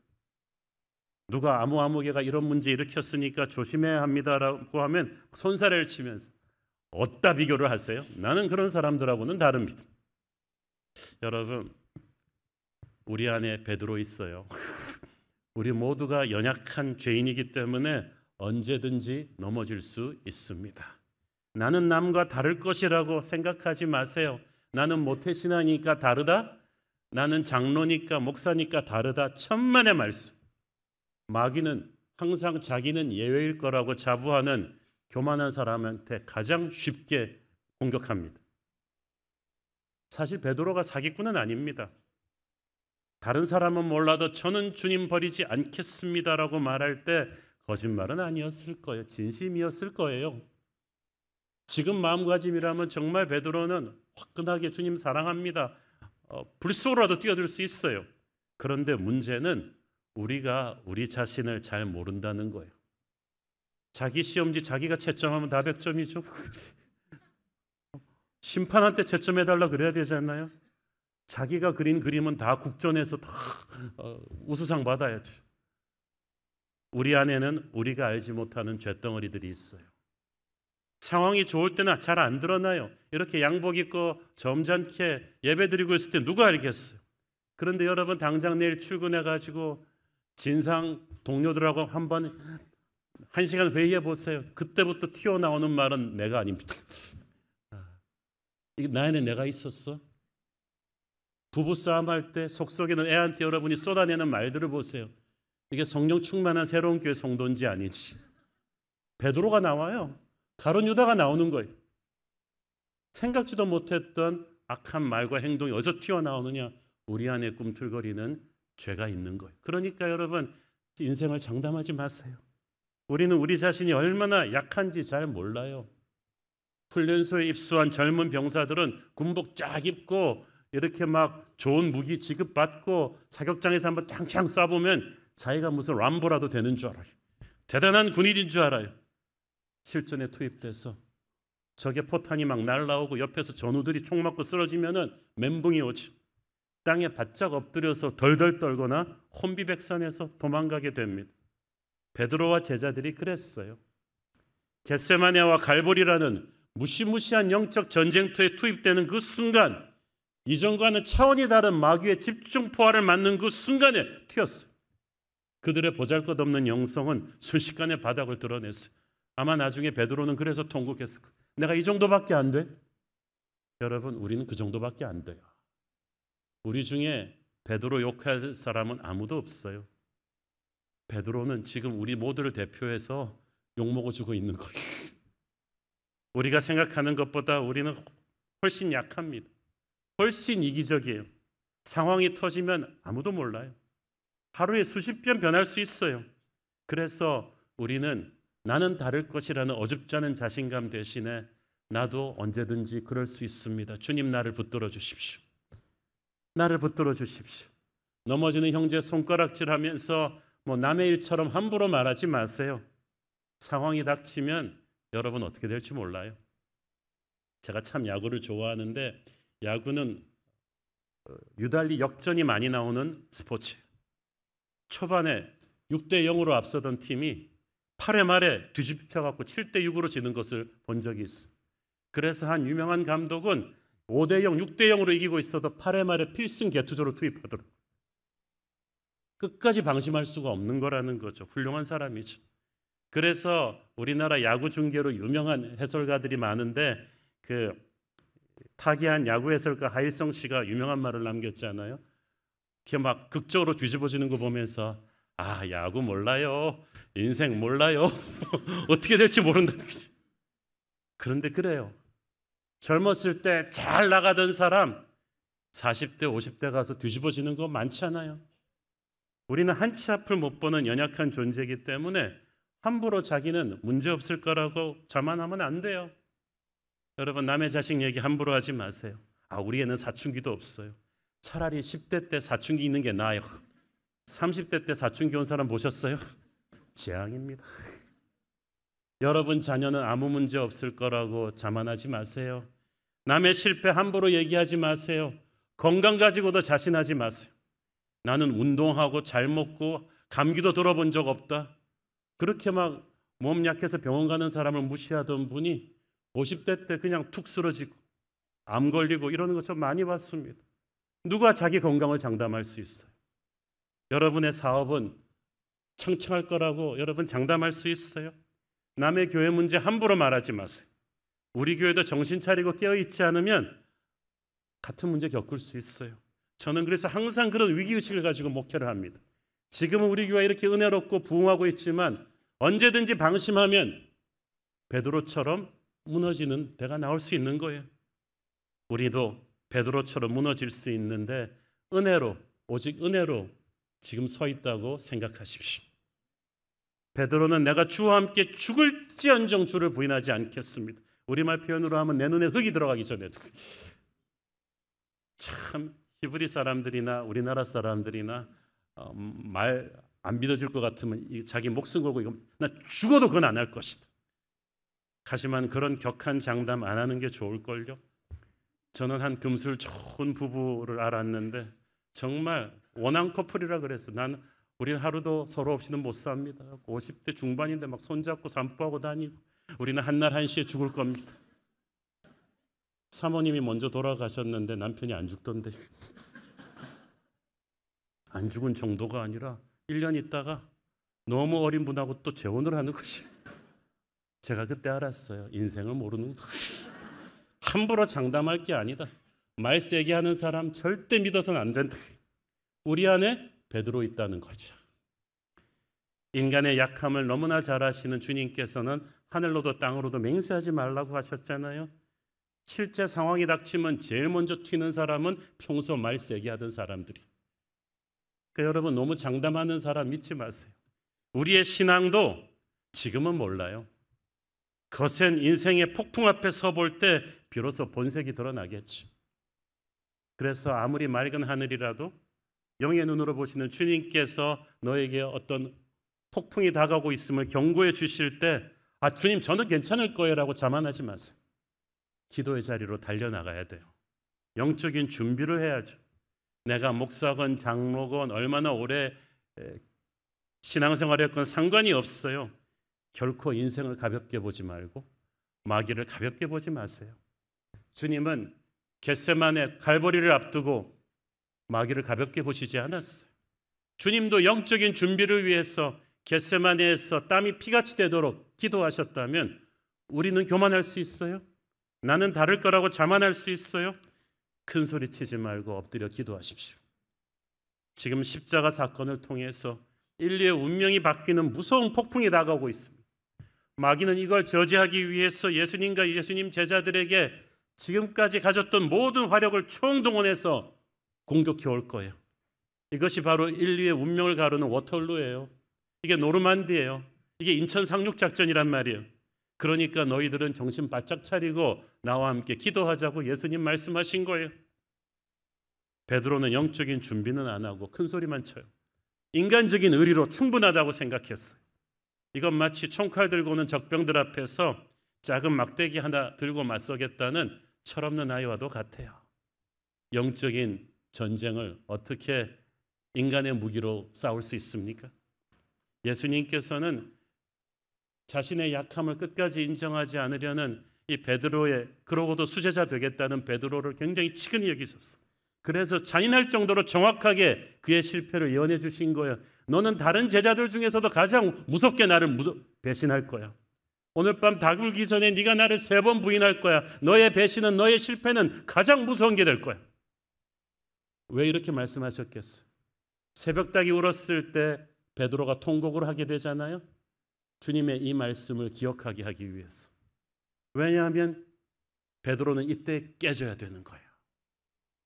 누가 아무개가 이런 문제 일으켰으니까 조심해야 합니다라고 하면 손사래를 치면서 어디다 비교를 하세요? 나는 그런 사람들하고는 다릅니다. 여러분, 우리 안에 베드로 있어요. 우리 모두가 연약한 죄인이기 때문에 언제든지 넘어질 수 있습니다. 나는 남과 다를 것이라고 생각하지 마세요. 나는 모태신앙이니까 다르다? 나는 장로니까 목사니까 다르다? 천만의 말씀. 마귀는 항상 자기는 예외일 거라고 자부하는 교만한 사람한테 가장 쉽게 공격합니다. 사실 베드로가 사기꾼은 아닙니다. 다른 사람은 몰라도 저는 주님 버리지 않겠습니다라고 말할 때 거짓말은 아니었을 거예요. 진심이었을 거예요. 지금 마음가짐이라면 정말 베드로는 화끈하게 주님 사랑합니다. 불속으로라도 뛰어들 수 있어요. 그런데 문제는 우리가 우리 자신을 잘 모른다는 거예요. 자기 시험지 자기가 채점하면 다 100점이죠. 심판한테 채점해달라 그래야 되지 않나요? 자기가 그린 그림은 다 국전에서 다 우수상 받아야지. 우리 안에는 우리가 알지 못하는 쇳덩어리들이 있어요. 상황이 좋을 때는 잘 안 드러나요. 이렇게 양복 입고 점잖게 예배드리고 있을 때 누가 알겠어요. 그런데 여러분 당장 내일 출근해가지고 진상 동료들하고 한번 1시간 회의해 보세요. 그때부터 튀어나오는 말은 내가 아닙니다. 이게 나 안에 내가 있었어? 부부싸움 할 때 속속에는 애한테 여러분이 쏟아내는 말들을 보세요. 이게 성령 충만한 새로운 교회 성도인지 아니지. 베드로가 나와요. 가룟 유다가 나오는 거예요. 생각지도 못했던 악한 말과 행동이 어디서 튀어나오느냐? 우리 안에 꿈틀거리는 죄가 있는 거예요. 그러니까 여러분 인생을 장담하지 마세요. 우리는 우리 자신이 얼마나 약한지 잘 몰라요. 훈련소에 입소한 젊은 병사들은 군복 쫙 입고 이렇게 막 좋은 무기 지급받고 사격장에서 한번 탕탕 쏴보면 자기가 무슨 람보라도 되는 줄 알아요. 대단한 군인인 줄 알아요. 실전에 투입돼서 적의 포탄이 막 날라오고 옆에서 전우들이 총 맞고 쓰러지면은 멘붕이 오죠. 땅에 바짝 엎드려서 덜덜 떨거나 혼비백산해서 도망가게 됩니다. 베드로와 제자들이 그랬어요. 겟세마네와 갈보리라는 무시무시한 영적 전쟁터에 투입되는 그 순간, 이전과는 차원이 다른 마귀의 집중 포화를 맞는 그 순간에 튀었어요. 그들의 보잘것없는 영성은 순식간에 바닥을 드러냈어요. 아마 나중에 베드로는 그래서 통곡했을 거예요. 내가 이 정도밖에 안 돼? 여러분, 우리는 그 정도밖에 안 돼요. 우리 중에 베드로 욕할 사람은 아무도 없어요. 베드로는 지금 우리 모두를 대표해서 욕먹어주고 있는 거예요. 우리가 생각하는 것보다 우리는 훨씬 약합니다. 훨씬 이기적이에요. 상황이 터지면 아무도 몰라요. 하루에 수십 번 변할 수 있어요. 그래서 우리는 나는 다를 것이라는 어줍지 않은 자신감 대신에 나도 언제든지 그럴 수 있습니다. 주님 나를 붙들어 주십시오. 나를 붙들어 주십시오. 넘어지는 형제 손가락질하면서 남의 일처럼 함부로 말하지 마세요. 상황이 닥치면 여러분 어떻게 될지 몰라요. 제가 참 야구를 좋아하는데 야구는 유달리 역전이 많이 나오는 스포츠예요. 초반에 6대0으로 앞서던 팀이 8회 말에 뒤집혀갖고 7대6으로 지는 것을 본 적이 있어요. 그래서 한 유명한 감독은 5대0, 6대0으로 이기고 있어도 8회 말에 필승 개투조로 투입하더라고요. 끝까지 방심할 수가 없는 거라는 거죠. 훌륭한 사람이죠. 그래서 우리나라 야구 중계로 유명한 해설가들이 많은데 그 타기한 야구 해설가 하일성 씨가 유명한 말을 남겼잖아요. 이렇게 막 극적으로 뒤집어지는 거 보면서 아, 야구 몰라요. 인생 몰라요. 어떻게 될지 모른다는 거지. 그런데 그래요. 젊었을 때 잘 나가던 사람 40대, 50대 가서 뒤집어지는 거 많잖아요. 우리는 한치 앞을 못 보는 연약한 존재이기 때문에 함부로 자기는 문제없을 거라고 자만하면 안 돼요. 여러분 남의 자식 얘기 함부로 하지 마세요. 아, 우리 애는 사춘기도 없어요. 차라리 10대 때 사춘기 있는 게 나아요. 30대 때 사춘기 온 사람 보셨어요? 재앙입니다. 여러분 자녀는 아무 문제 없을 거라고 자만하지 마세요. 남의 실패 함부로 얘기하지 마세요. 건강 가지고도 자신하지 마세요. 나는 운동하고 잘 먹고 감기도 들어본 적 없다. 그렇게 막 몸 약해서 병원 가는 사람을 무시하던 분이 50대 때 그냥 툭 쓰러지고 암 걸리고 이러는 거 좀 많이 봤습니다. 누가 자기 건강을 장담할 수 있어요? 여러분의 사업은 창창할 거라고 여러분 장담할 수 있어요? 남의 교회 문제 함부로 말하지 마세요. 우리 교회도 정신 차리고 깨어있지 않으면 같은 문제 겪을 수 있어요. 저는 그래서 항상 그런 위기의식을 가지고 목회를 합니다. 지금은 우리 교회가 이렇게 은혜롭고 부흥하고 있지만 언제든지 방심하면 베드로처럼 무너지는 때가 나올 수 있는 거예요. 우리도 베드로처럼 무너질 수 있는데 은혜로, 오직 은혜로 지금 서 있다고 생각하십시오. 베드로는 내가 주와 함께 죽을지언정 주를 부인하지 않겠습니다. 우리말 표현으로 하면 내 눈에 흙이 들어가기 전에. 참 히브리 사람들이나 우리나라 사람들이나 말 안 믿어줄 것 같으면 자기 목숨 걸고 이거 나 죽어도 그건 안 할 것이다. 하지만 그런 격한 장담 안 하는 게 좋을걸요. 저는 한 금술 좋은 부부를 알았는데 정말 원한 커플이라 그랬어. 우리는 하루도 서로 없이는 못 삽니다. 50대 중반인데 막 손잡고散歩하고 다니고 우리는 한날 한시에 죽을 겁니다. 사모님이 먼저 돌아가셨는데 남편이 안 죽던데. 안 죽은 정도가 아니라 1년 있다가 너무 어린 분하고 또 재혼을 하는 것이. 제가 그때 알았어요. 인생을 모르는 거. 함부로 장담할 게 아니다. 말 세게 하는 사람 절대 믿어서는 안 된다. 우리 안에 베드로 있다는 거죠. 인간의 약함을 너무나 잘 아시는 주님께서는 하늘로도 땅으로도 맹세하지 말라고 하셨잖아요. 실제 상황이 닥치면 제일 먼저 튀는 사람은 평소 말 세게 하던 사람들이. 그러니까 여러분 너무 장담하는 사람 믿지 마세요. 우리의 신앙도 지금은 몰라요. 거센 인생의 폭풍 앞에 서볼 때 비로소 본색이 드러나겠죠. 그래서 아무리 맑은 하늘이라도 영의 눈으로 보시는 주님께서 너에게 어떤 폭풍이 다가오고 있음을 경고해 주실 때 주님 저는 괜찮을 거예요 라고 자만하지 마세요. 기도의 자리로 달려나가야 돼요. 영적인 준비를 해야죠. 내가 목사건 장로건 얼마나 오래 신앙생활했건 상관이 없어요. 결코 인생을 가볍게 보지 말고 마귀를 가볍게 보지 마세요. 주님은 겟세마네 갈보리를 앞두고 마귀를 가볍게 보시지 않았어요. 주님도 영적인 준비를 위해서 겟세마네에서 땀이 피같이 되도록 기도하셨다면 우리는 교만할 수 있어요? 나는 다를 거라고 자만할 수 있어요? 큰 소리 치지 말고 엎드려 기도하십시오. 지금 십자가 사건을 통해서 인류의 운명이 바뀌는 무서운 폭풍이 다가오고 있습니다. 마귀는 이걸 저지하기 위해서 예수님과 예수님 제자들에게 지금까지 가졌던 모든 화력을 총동원해서 공격해 올 거예요. 이것이 바로 인류의 운명을 가르는 워털루예요. 이게 노르만디예요. 이게 인천 상륙작전이란 말이에요. 그러니까 너희들은 정신 바짝 차리고 나와 함께 기도하자고 예수님 말씀하신 거예요. 베드로는 영적인 준비는 안 하고 큰 소리만 쳐요. 인간적인 의리로 충분하다고 생각했어요. 이건 마치 총칼 들고 오는 적병들 앞에서 작은 막대기 하나 들고 맞서겠다는 철없는 아이와도 같아요. 영적인 전쟁을 어떻게 인간의 무기로 싸울 수 있습니까? 예수님께서는 자신의 약함을 끝까지 인정하지 않으려는 이 베드로의, 그러고도 수제자 되겠다는 베드로를 굉장히 치근히 여기셨어요. 그래서 잔인할 정도로 정확하게 그의 실패를 예언해 주신 거예요. 너는 다른 제자들 중에서도 가장 무섭게 나를 배신할 거야. 오늘 밤 다굴기 전에 네가 나를 3번 부인할 거야. 너의 배신은, 너의 실패는 가장 무서운 게 될 거야. 왜 이렇게 말씀하셨겠어요? 새벽닭이 울었을 때 베드로가 통곡을 하게 되잖아요. 주님의 이 말씀을 기억하게 하기 위해서. 왜냐하면 베드로는 이때 깨져야 되는 거예요.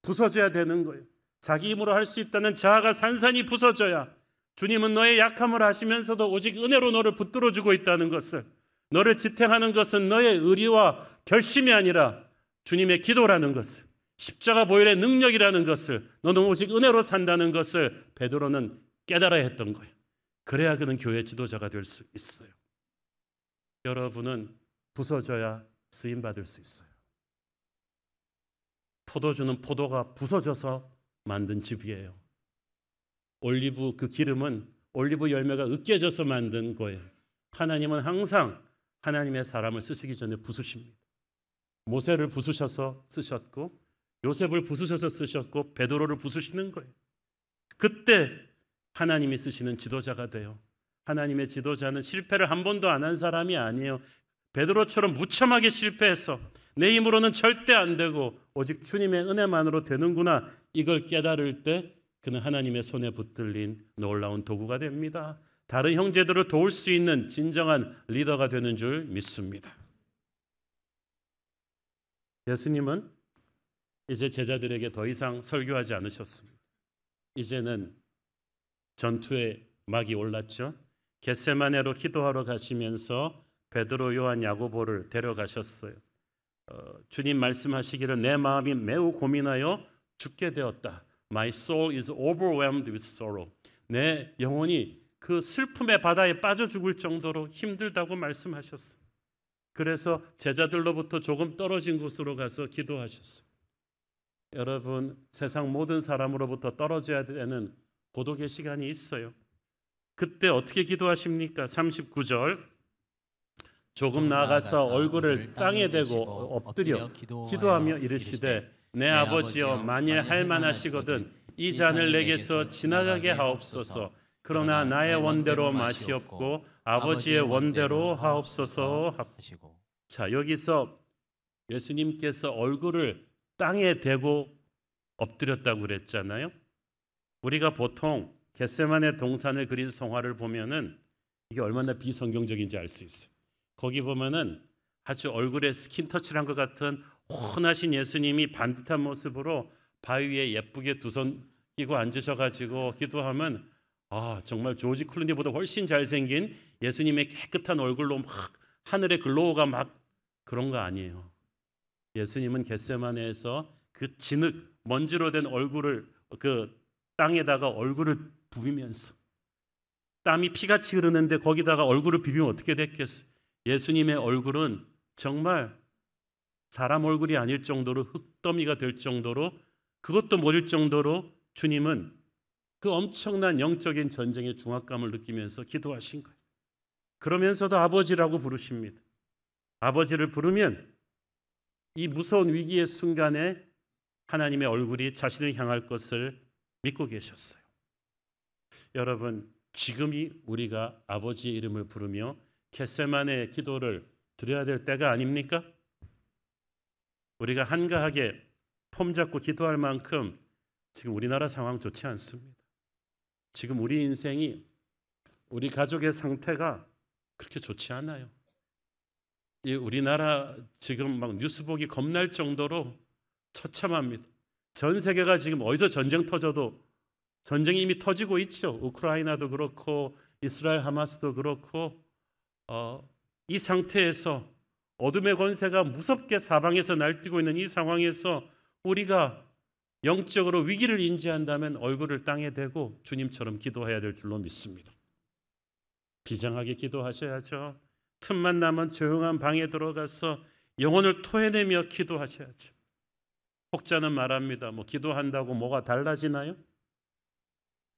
부서져야 되는 거예요. 자기 힘으로 할 수 있다는 자아가 산산이 부서져야 주님은 너의 약함을 아시면서도 오직 은혜로 너를 붙들어주고 있다는 것을, 너를 지탱하는 것은 너의 의리와 결심이 아니라 주님의 기도라는 것을, 십자가 보혈의 능력이라는 것을, 너는 오직 은혜로 산다는 것을 베드로는 깨달아야 했던 거예요. 그래야 그는 교회 지도자가 될 수 있어요. 여러분은 부서져야 쓰임받을 수 있어요. 포도주는 포도가 부서져서 만든 즙이에요. 올리브 그 기름은 올리브 열매가 으깨져서 만든 거예요. 하나님은 항상 하나님의 사람을 쓰시기 전에 부수십니다. 모세를 부수셔서 쓰셨고 요셉을 부수셔서 쓰셨고 베드로를 부수시는 거예요. 그때 하나님이 쓰시는 지도자가 돼요. 하나님의 지도자는 실패를 한 번도 안 한 사람이 아니에요. 베드로처럼 무참하게 실패해서 내 힘으로는 절대 안 되고 오직 주님의 은혜만으로 되는구나, 이걸 깨달을 때 그는 하나님의 손에 붙들린 놀라운 도구가 됩니다. 다른 형제들을 도울 수 있는 진정한 리더가 되는 줄 믿습니다. 예수님은 이제 제자들에게 더 이상 설교하지 않으셨습니다. 이제는 전투의 막이 올랐죠. 겟세마네로 기도하러 가시면서 베드로, 요한, 야고보를 데려가셨어요. 주님 말씀하시기를 내 마음이 매우 고민하여 죽게 되었다. My soul is overwhelmed with sorrow. 내 영혼이 그 슬픔의 바다에 빠져 죽을 정도로 힘들다고 말씀하셨어요. 그래서 제자들로부터 조금 떨어진 곳으로 가서 기도하셨어요. 여러분 세상 모든 사람으로부터 떨어져야 되는 고독의 시간이 있어요. 그때 어떻게 기도하십니까? 39절 조금 나아가서 얼굴을 땅에 대고 엎드려 기도하며 이르시되 내 아버지여 만일 할만하시거든 이 잔을 내게서 지나가게 하옵소서. 그러나 나의 원대로 마시옵고 아버지의 원대로 하옵소서 하시고. 자, 여기서 예수님께서 얼굴을 땅에 대고 엎드렸다고 그랬잖아요. 우리가 보통 겟세마네 동산을 그린 성화를 보면은 이게 얼마나 비성경적인지 알 수 있어요. 거기 보면은 아주 얼굴에 스킨 터치를 한 것 같은 혼하신 예수님이 반듯한 모습으로 바위 위에 예쁘게 두 손 끼고 앉으셔가지고 기도하면 정말 조지 클루니보다 훨씬 잘생긴 예수님의 깨끗한 얼굴로 막 하늘의 글로우가 막 그런 거 아니에요. 예수님은 겟세마네에서 그 진흙 먼지로 된 얼굴을 그 땅에다가 얼굴을 부비면서 땀이 피같이 흐르는데 거기다가 얼굴을 비비면 어떻게 됐겠어? 예수님의 얼굴은 정말 사람 얼굴이 아닐 정도로 흙더미가 될 정도로 그것도 모를 정도로 주님은 그 엄청난 영적인 전쟁의 중압감을 느끼면서 기도하신 거예요. 그러면서도 아버지라고 부르십니다. 아버지를 부르면 이 무서운 위기의 순간에 하나님의 얼굴이 자신을 향할 것을 믿고 계셨어요. 여러분, 지금이 우리가 아버지의 이름을 부르며 겟세마네 기도를 드려야 될 때가 아닙니까? 우리가 한가하게 폼 잡고 기도할 만큼 지금 우리나라 상황 좋지 않습니다. 지금 우리 인생이 우리 가족의 상태가 그렇게 좋지 않아요. 이 우리나라 지금 막 뉴스 보기 겁날 정도로 처참합니다. 전 세계가 지금 어디서 전쟁 터져도 전쟁이 이미 터지고 있죠. 우크라이나도 그렇고 이스라엘 하마스도 그렇고 이 상태에서 어둠의 권세가 무섭게 사방에서 날뛰고 있는 이 상황에서 우리가 영적으로 위기를 인지한다면 얼굴을 땅에 대고 주님처럼 기도해야 될 줄로 믿습니다. 비장하게 기도하셔야죠. 틈만 나면 조용한 방에 들어가서 영혼을 토해내며 기도하셔야죠. 혹자는 말합니다. 기도한다고 뭐가 달라지나요?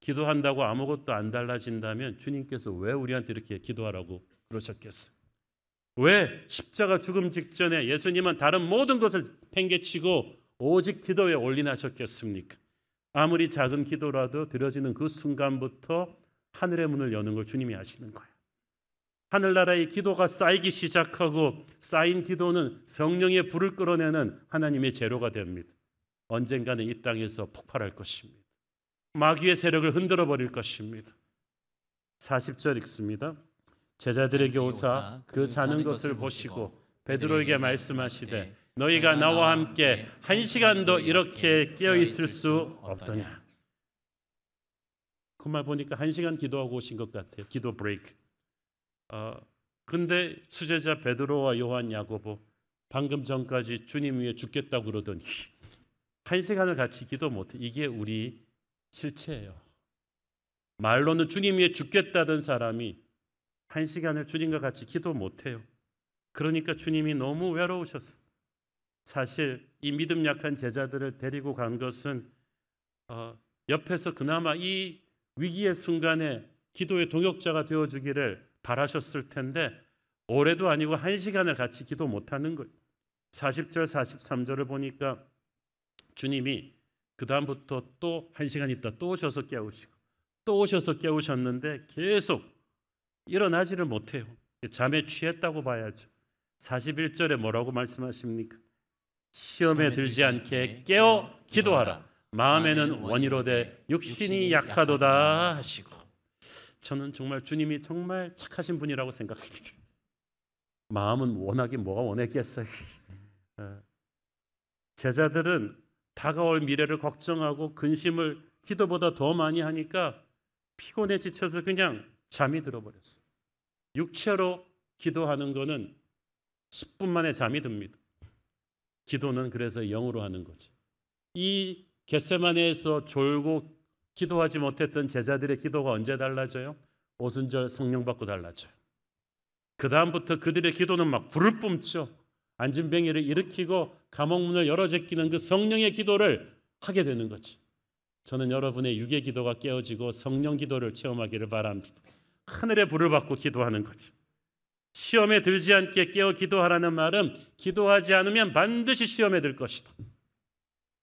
기도한다고 아무것도 안 달라진다면 주님께서 왜 우리한테 이렇게 기도하라고 그러셨겠어요? 왜 십자가 죽음 직전에 예수님은 다른 모든 것을 팽개치고 오직 기도에 올인하셨겠습니까? 아무리 작은 기도라도 드려지는 그 순간부터 하늘의 문을 여는 걸 주님이 아시는 거예요. 하늘나라의 기도가 쌓이기 시작하고 쌓인 기도는 성령의 불을 끌어내는 하나님의 재료가 됩니다. 언젠가는 이 땅에서 폭발할 것입니다. 마귀의 세력을 흔들어 버릴 것입니다. 40절 읽습니다. 제자들에게 오사 그 자는 것을 보시고 베드로에게 말씀하시되 너희가 나와 함께 1시간도 이렇게 깨어 있을 수 없더냐. 그 말 보니까 1시간 기도하고 오신 것 같아요. 기도 브레이크. 근데 수제자 베드로와 요한, 야고보 방금 전까지 주님 위에 죽겠다고 그러더니 1시간을 같이 기도 못해. 이게 우리 실체예요. 말로는 주님 위에 죽겠다던 사람이 1시간을 주님과 같이 기도 못해요. 그러니까 주님이 너무 외로우셨어. 사실 이 믿음 약한 제자들을 데리고 간 것은 옆에서 그나마 이 위기의 순간에 기도의 동역자가 되어주기를 바라셨을 텐데 올해도 아니고 1시간을 같이 기도 못하는 거예요. 40절 43절을 보니까 주님이 그 다음부터 또 1시간 있다 또 오셔서 깨우시고 또 오셔서 깨우셨는데 계속 일어나지를 못해요. 잠에 취했다고 봐야죠. 41절에 뭐라고 말씀하십니까? 시험에 들지 않게 깨어 기도하라. 마음에는 원이로되 육신이 약하도다 하시고. 저는 정말 주님이 정말 착하신 분이라고 생각합니다. 마음은 원하긴 뭐가 원했겠어요. 제자들은 다가올 미래를 걱정하고 근심을 기도보다 더 많이 하니까 피곤해 지쳐서 그냥 잠이 들어버렸어요. 육체로 기도하는 거는 10분 만에 잠이 듭니다. 기도는 그래서 영으로 하는 거죠. 이 겟세마네에서 졸고 기도하지 못했던 제자들의 기도가 언제 달라져요? 오순절 성령 받고 달라져요. 그 다음부터 그들의 기도는 막 불을 뿜죠. 안진뱅이를 일으키고 감옥 문을 열어 제끼는 그 성령의 기도를 하게 되는 거지. 저는 여러분의 육의 기도가 깨어지고 성령 기도를 체험하기를 바랍니다. 하늘의 불을 받고 기도하는 거죠. 시험에 들지 않게 깨어 기도하라는 말은 기도하지 않으면 반드시 시험에 들 것이다.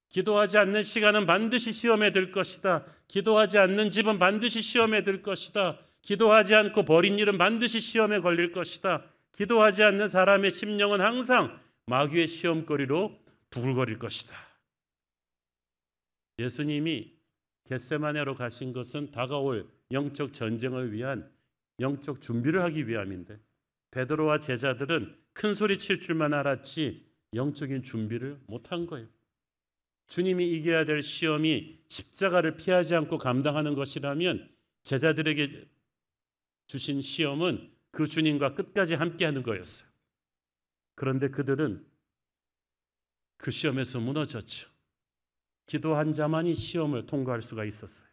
기도하지 않는 시간은 반드시 시험에 들 것이다. 기도하지 않는 집은 반드시 시험에 들 것이다. 기도하지 않고 버린 일은 반드시 시험에 걸릴 것이다. 기도하지 않는 사람의 심령은 항상 마귀의 시험거리로 부글거릴 것이다. 예수님이 겟세마네로 가신 것은 다가올 영적 전쟁을 위한 영적 준비를 하기 위함인데 베드로와 제자들은 큰 소리 칠 줄만 알았지 영적인 준비를 못한 거예요. 주님이 이겨야 될 시험이 십자가를 피하지 않고 감당하는 것이라면 제자들에게 주신 시험은 그 주님과 끝까지 함께하는 거였어요. 그런데 그들은 그 시험에서 무너졌죠. 기도한 자만이 시험을 통과할 수가 있었어요.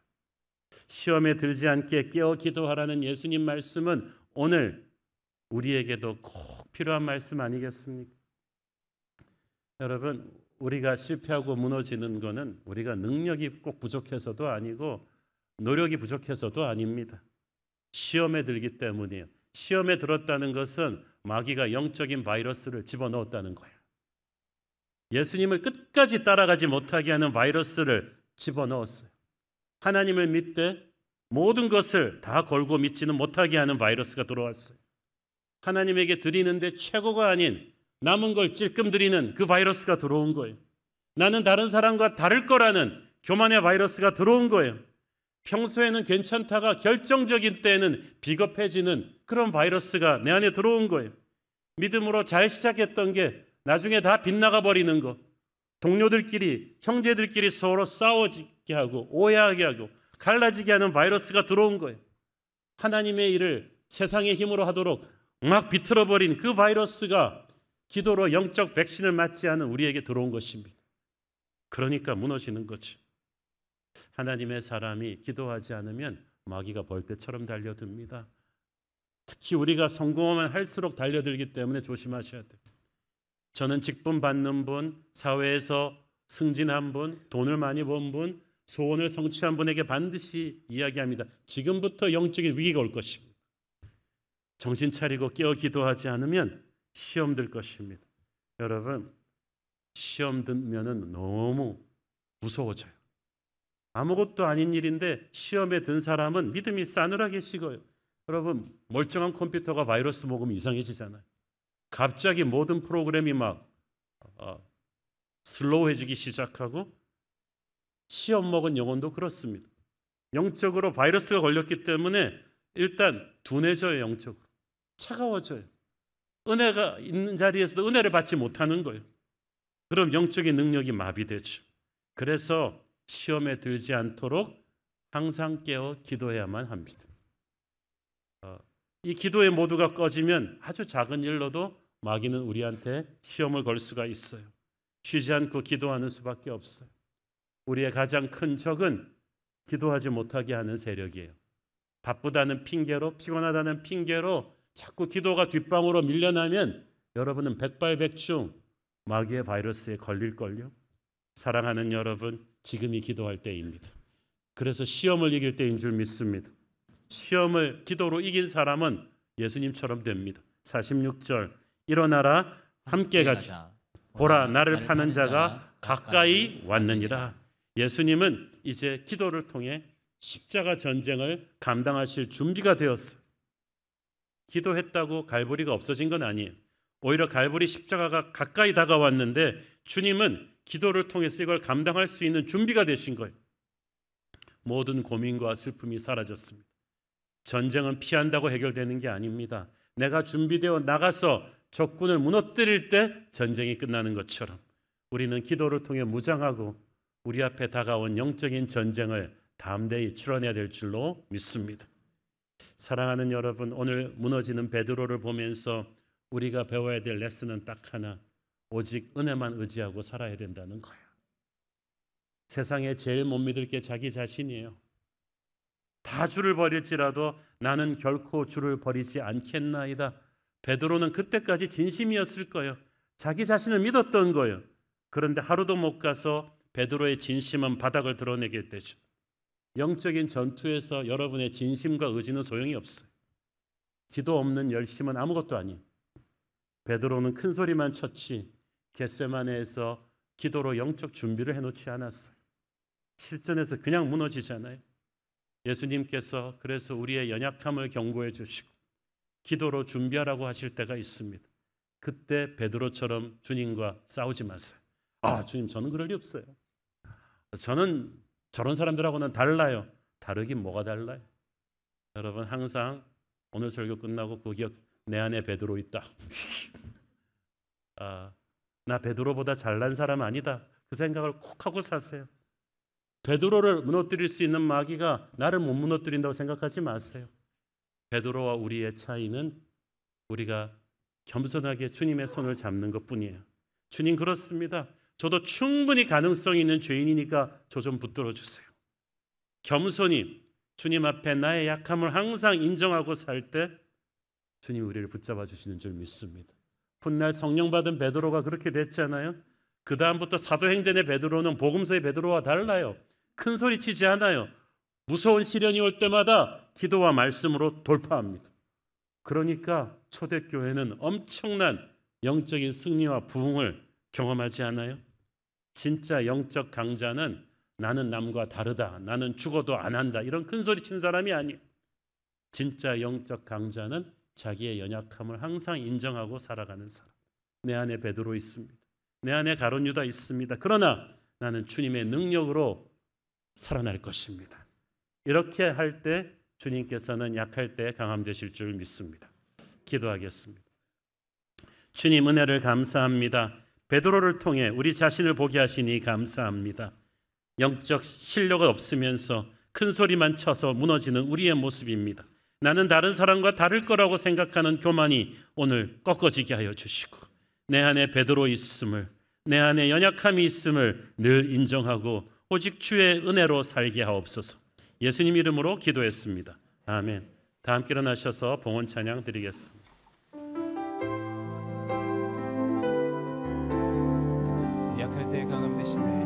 시험에 들지 않게 깨어 기도하라는 예수님 말씀은 오늘 우리에게도 꼭 필요한 말씀 아니겠습니까? 여러분, 우리가 실패하고 무너지는 것은 우리가 능력이 꼭 부족해서도 아니고 노력이 부족해서도 아닙니다. 시험에 들기 때문이에요. 시험에 들었다는 것은 마귀가 영적인 바이러스를 집어넣었다는 거예요. 예수님을 끝까지 따라가지 못하게 하는 바이러스를 집어넣었어요. 하나님을 믿되 모든 것을 다 걸고 믿지는 못하게 하는 바이러스가 들어왔어요. 하나님에게 드리는데 최고가 아닌 남은 걸 찔끔 드리는 그 바이러스가 들어온 거예요. 나는 다른 사람과 다를 거라는 교만의 바이러스가 들어온 거예요. 평소에는 괜찮다가 결정적인 때에는 비겁해지는 그런 바이러스가 내 안에 들어온 거예요. 믿음으로 잘 시작했던 게 나중에 다 빗나가 버리는 거. 동료들끼리, 형제들끼리 서로 싸워지게 하고 오해하게 하고 갈라지게 하는 바이러스가 들어온 거예요. 하나님의 일을 세상의 힘으로 하도록 막 비틀어버린 그 바이러스가 기도로 영적 백신을 맞지 않은 우리에게 들어온 것입니다. 그러니까 무너지는 거죠. 하나님의 사람이 기도하지 않으면 마귀가 벌떼처럼 달려듭니다. 특히 우리가 성공하면 할수록 달려들기 때문에 조심하셔야 돼요. 저는 직분 받는 분, 사회에서 승진한 분, 돈을 많이 번 분, 소원을 성취한 분에게 반드시 이야기합니다. 지금부터 영적인 위기가 올 것입니다. 정신 차리고 깨어 기도하지 않으면 시험 들 것입니다. 여러분, 시험 들면은 너무 무서워져요. 아무것도 아닌 일인데 시험에 든 사람은 믿음이 싸늘하게 식어요. 여러분, 멀쩡한 컴퓨터가 바이러스 먹으면 이상해지잖아요. 갑자기 모든 프로그램이 막 슬로우해지기 시작하고 시험 먹은 영혼도 그렇습니다. 영적으로 바이러스가 걸렸기 때문에 일단 둔해져요. 영적으로 차가워져요. 은혜가 있는 자리에서도 은혜를 받지 못하는 거예요. 그럼 영적인 능력이 마비되죠. 그래서 시험에 들지 않도록 항상 깨어 기도해야만 합니다. 이 기도의 모두가 꺼지면 아주 작은 일로도 마귀는 우리한테 시험을 걸 수가 있어요. 쉬지 않고 기도하는 수밖에 없어요. 우리의 가장 큰 적은 기도하지 못하게 하는 세력이에요. 바쁘다는 핑계로, 피곤하다는 핑계로 자꾸 기도가 뒷방으로 밀려나면 여러분은 백발백중 마귀의 바이러스에 걸릴걸요. 사랑하는 여러분, 지금이 기도할 때입니다. 그래서 시험을 이길 때인 줄 믿습니다. 시험을 기도로 이긴 사람은 예수님처럼 됩니다. 46절, 일어나라 함께 가자. 보라, 나를 파는 자가 가까이 왔느니라. 예수님은 이제 기도를 통해 십자가 전쟁을 감당하실 준비가 되었어요. 기도했다고 갈보리가 없어진 건 아니에요. 오히려 갈보리 십자가가 가까이 다가왔는데 주님은 기도를 통해서 이걸 감당할 수 있는 준비가 되신 거예요. 모든 고민과 슬픔이 사라졌습니다. 전쟁은 피한다고 해결되는 게 아닙니다. 내가 준비되어 나가서 적군을 무너뜨릴 때 전쟁이 끝나는 것처럼 우리는 기도를 통해 무장하고 우리 앞에 다가온 영적인 전쟁을 담대히 치러내야 될 줄로 믿습니다. 사랑하는 여러분, 오늘 무너지는 베드로를 보면서 우리가 배워야 될 레슨은 딱 하나, 오직 은혜만 의지하고 살아야 된다는 거예요. 세상에 제일 못 믿을 게 자기 자신이에요. 다 주를 버릴지라도 나는 결코 주를 버리지 않겠나이다. 베드로는 그때까지 진심이었을 거예요. 자기 자신을 믿었던 거예요. 그런데 하루도 못 가서 베드로의 진심은 바닥을 드러내게 되죠. 영적인 전투에서 여러분의 진심과 의지는 소용이 없어요. 기도 없는 열심은 아무것도 아니에요. 베드로는 큰 소리만 쳤지 겟세마네에서 기도로 영적 준비를 해놓지 않았어요. 실전에서 그냥 무너지잖아요. 예수님께서 그래서 우리의 연약함을 경고해 주시고 기도로 준비하라고 하실 때가 있습니다. 그때 베드로처럼 주님과 싸우지 마세요. 주님, 저는 그럴 리 없어요. 저는 저런 사람들하고는 달라요. 다르긴 뭐가 달라요? 여러분, 항상 오늘 설교 끝나고 그 기억, 내 안에 베드로 있다. 나 베드로보다 잘난 사람 아니다. 그 생각을 꼭 하고 사세요. 베드로를 무너뜨릴 수 있는 마귀가 나를 못 무너뜨린다고 생각하지 마세요. 베드로와 우리의 차이는 우리가 겸손하게 주님의 손을 잡는 것뿐이에요. 주님, 그렇습니다. 저도 충분히 가능성이 있는 죄인이니까 저 좀 붙들어 주세요. 겸손히 주님 앞에 나의 약함을 항상 인정하고 살 때 주님 우리를 붙잡아 주시는 줄 믿습니다. 훗날 성령 받은 베드로가 그렇게 됐잖아요. 그 다음부터 사도행전의 베드로는 복음서의 베드로와 달라요. 큰 소리 치지 않아요. 무서운 시련이 올 때마다 기도와 말씀으로 돌파합니다. 그러니까 초대교회는 엄청난 영적인 승리와 부흥을 경험하지 않아요? 진짜 영적 강자는 나는 남과 다르다, 나는 죽어도 안 한다, 이런 큰 소리 치는 사람이 아니에요. 진짜 영적 강자는 자기의 연약함을 항상 인정하고 살아가는 사람. 내 안에 베드로 있습니다. 내 안에 가룟 유다 있습니다. 그러나 나는 주님의 능력으로 살아날 것입니다. 이렇게 할 때 주님께서는 약할 때 강함 되실 줄 믿습니다. 기도하겠습니다. 주님, 은혜를 감사합니다. 베드로를 통해 우리 자신을 보게 하시니 감사합니다. 영적 실력이 없으면서 큰 소리만 쳐서 무너지는 우리의 모습입니다. 나는 다른 사람과 다를 거라고 생각하는 교만이 오늘 꺾어지게 하여 주시고, 내 안에 베드로 있음을, 내 안에 연약함이 있음을 늘 인정하고 오직 주의 은혜로 살게 하옵소서. 예수님 이름으로 기도했습니다. 아멘. 다 함께 일어나셔서 봉헌 찬양 드리겠습니다. 약할 때 강함 되시네.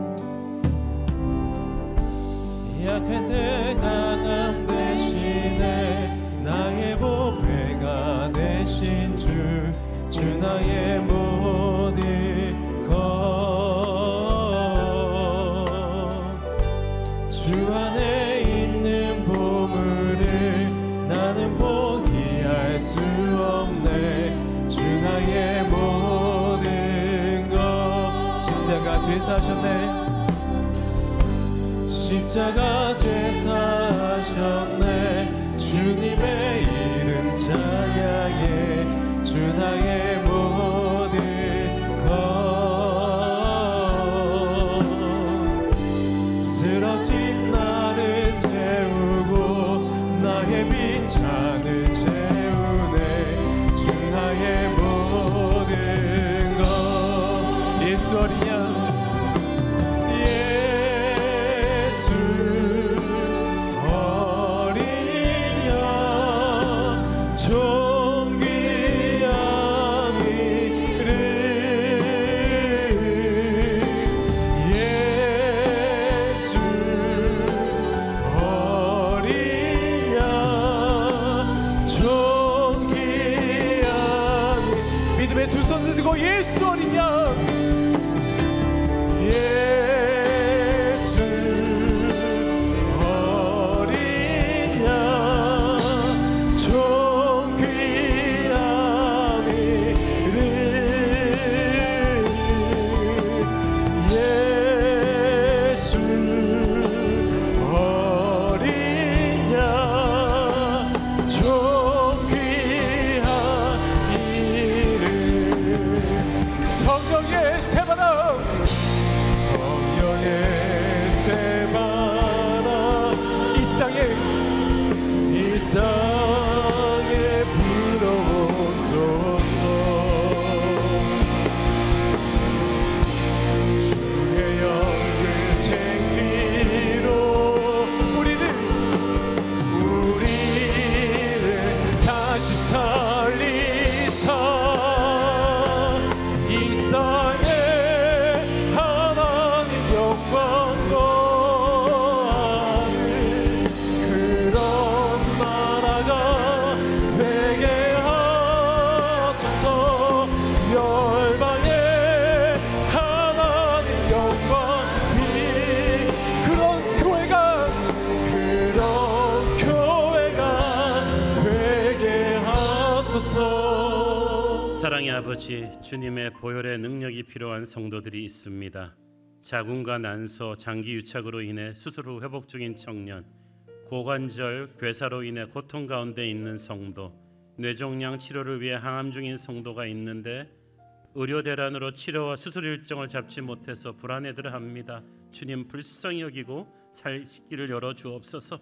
약할 때 강함 되시네. 나의 보배가 되신 주 나의 모든 것. 주 안에 있는 보물을 나는 포기할 수 없네. 주 나의 모든 것. 십자가 죄 사셨네. 십자가 죄 사셨네. 주님의 이름 찬양해. 주 나의 모든 것. 쓰러진 나를 세우고 나의 빈잔을 채우네. 주 나의 모든 것. 예수 어린 양, 살리사 이 땅에 사랑의 아버지, 주님의 보혈의 능력이 필요한 성도들이 있습니다. 자궁과 난소, 장기 유착으로 인해 수술 후 회복 중인 청년, 고관절, 괴사로 인해 고통 가운데 있는 성도, 뇌종양 치료를 위해 항암 중인 성도가 있는데 의료 대란으로 치료와 수술 일정을 잡지 못해서 불안해들합니다. 주님 불쌍히 여기고 살길을 열어 주옵소서.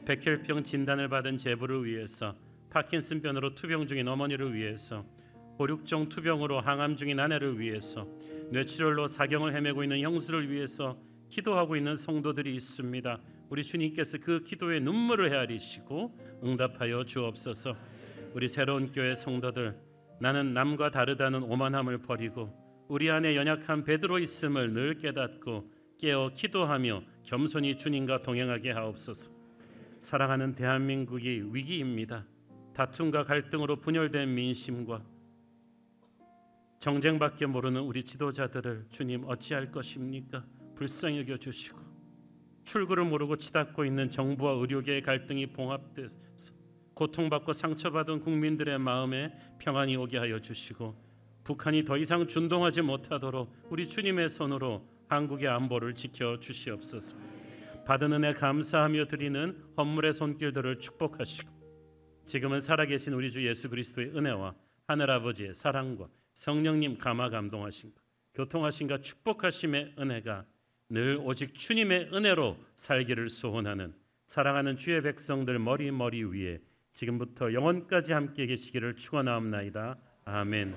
백혈병 진단을 받은 제부를 위해서, 파킨슨병으로 투병 중인 어머니를 위해서, 보육종 투병으로 항암 중인 아내를 위해서, 뇌출혈로 사경을 헤매고 있는 형수를 위해서 기도하고 있는 성도들이 있습니다. 우리 주님께서 그 기도에 눈물을 헤아리시고 응답하여 주옵소서. 우리 새로운 교회 성도들, 나는 남과 다르다는 오만함을 버리고 우리 안에 연약한 베드로 있음을 늘 깨닫고 깨어 기도하며 겸손히 주님과 동행하게 하옵소서. 사랑하는 대한민국이 위기입니다. 다툼과 갈등으로 분열된 민심과 정쟁밖에 모르는 우리 지도자들을 주님 어찌할 것입니까? 불쌍히 여겨주시고, 출구를 모르고 치닫고 있는 정부와 의료계의 갈등이 봉합돼서 고통받고 상처받은 국민들의 마음에 평안이 오게 하여 주시고, 북한이 더 이상 준동하지 못하도록 우리 주님의 손으로 한국의 안보를 지켜 주시옵소서. 받은 은혜 감사하며 드리는 헌물의 손길들을 축복하시고, 지금은 살아계신 우리 주 예수 그리스도의 은혜와 하늘아버지의 사랑과 성령님 감화 감동하심과 교통하심과 축복하심의 은혜가 늘 오직 주님의 은혜로 살기를 소원하는 사랑하는 주의 백성들 머리 위에 지금부터 영원까지 함께 계시기를 축원하옵나이다. 아멘.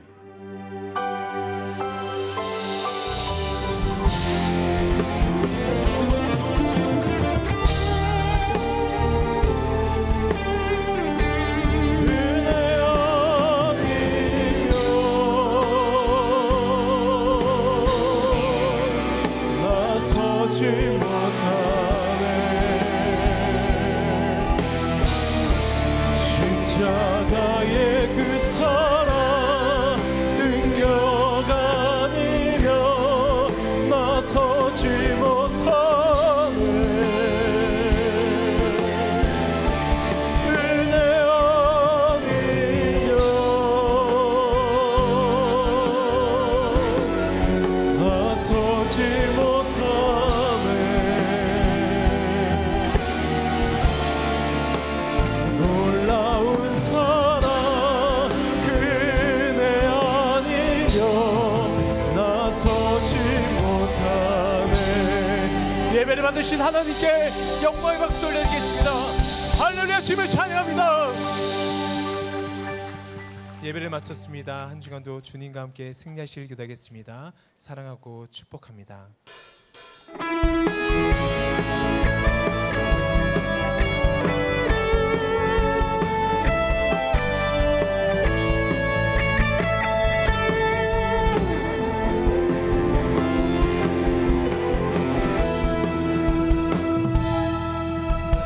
십자가의 그 사랑 능력 아니면 나서지 못하네. 은혜 아니면 나서지 못하네. 놀라운 사랑 그네 아니면 나서지 못하네. 예배를 받으신 하나님께 영광의 박수 올려드리겠습니다. 할렐루야. 주님을 찬양합니다. 예배를 마쳤습니다. 한 주간도 주님과 함께 승리하시길 기도하겠습니다. 사랑하고 축복합니다.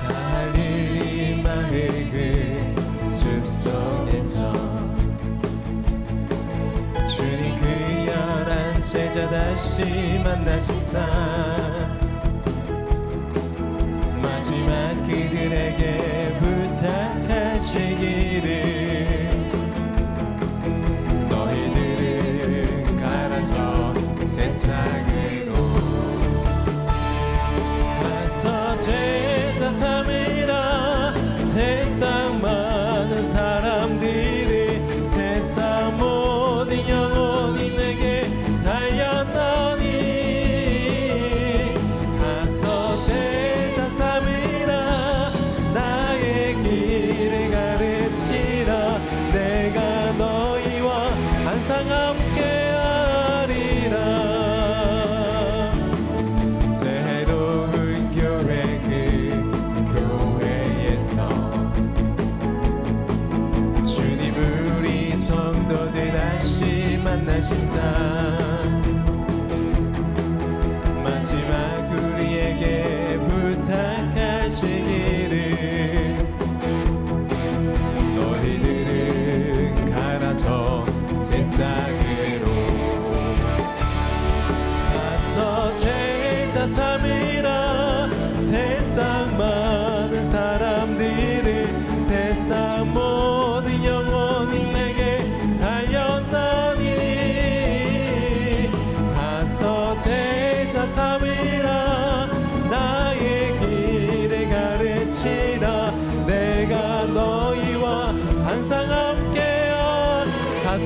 달리 맑은 숲속에서 주님 그 열한 제자 다시 만나시사 마지막 그들에게 부탁하시기를 너희들은 가라져 세상으로 가서 제자 삼으라. 세상 많은 사람들이 세상 모든 영혼이 내게 달렸나니 가서 제자 삼으라. 나의 길을 가르치라. 내가 너희와 항상 함께 하리라. 새로운 교회 그 교회에서 주님 우리 성도들 다시 만나시사 마지막 우리에게 부탁하시기를 너희들은 가라져 세상으로 가서 제자 삼으라. 세상 많은 사람들을 세상 모든 영혼이 내게 달렸나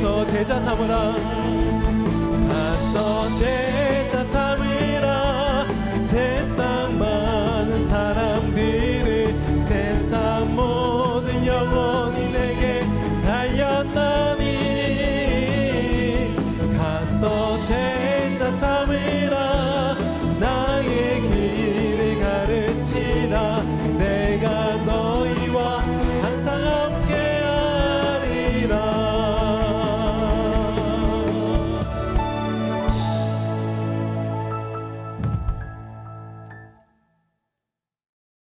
가서 제자 삼으라 가서 제자 삼으라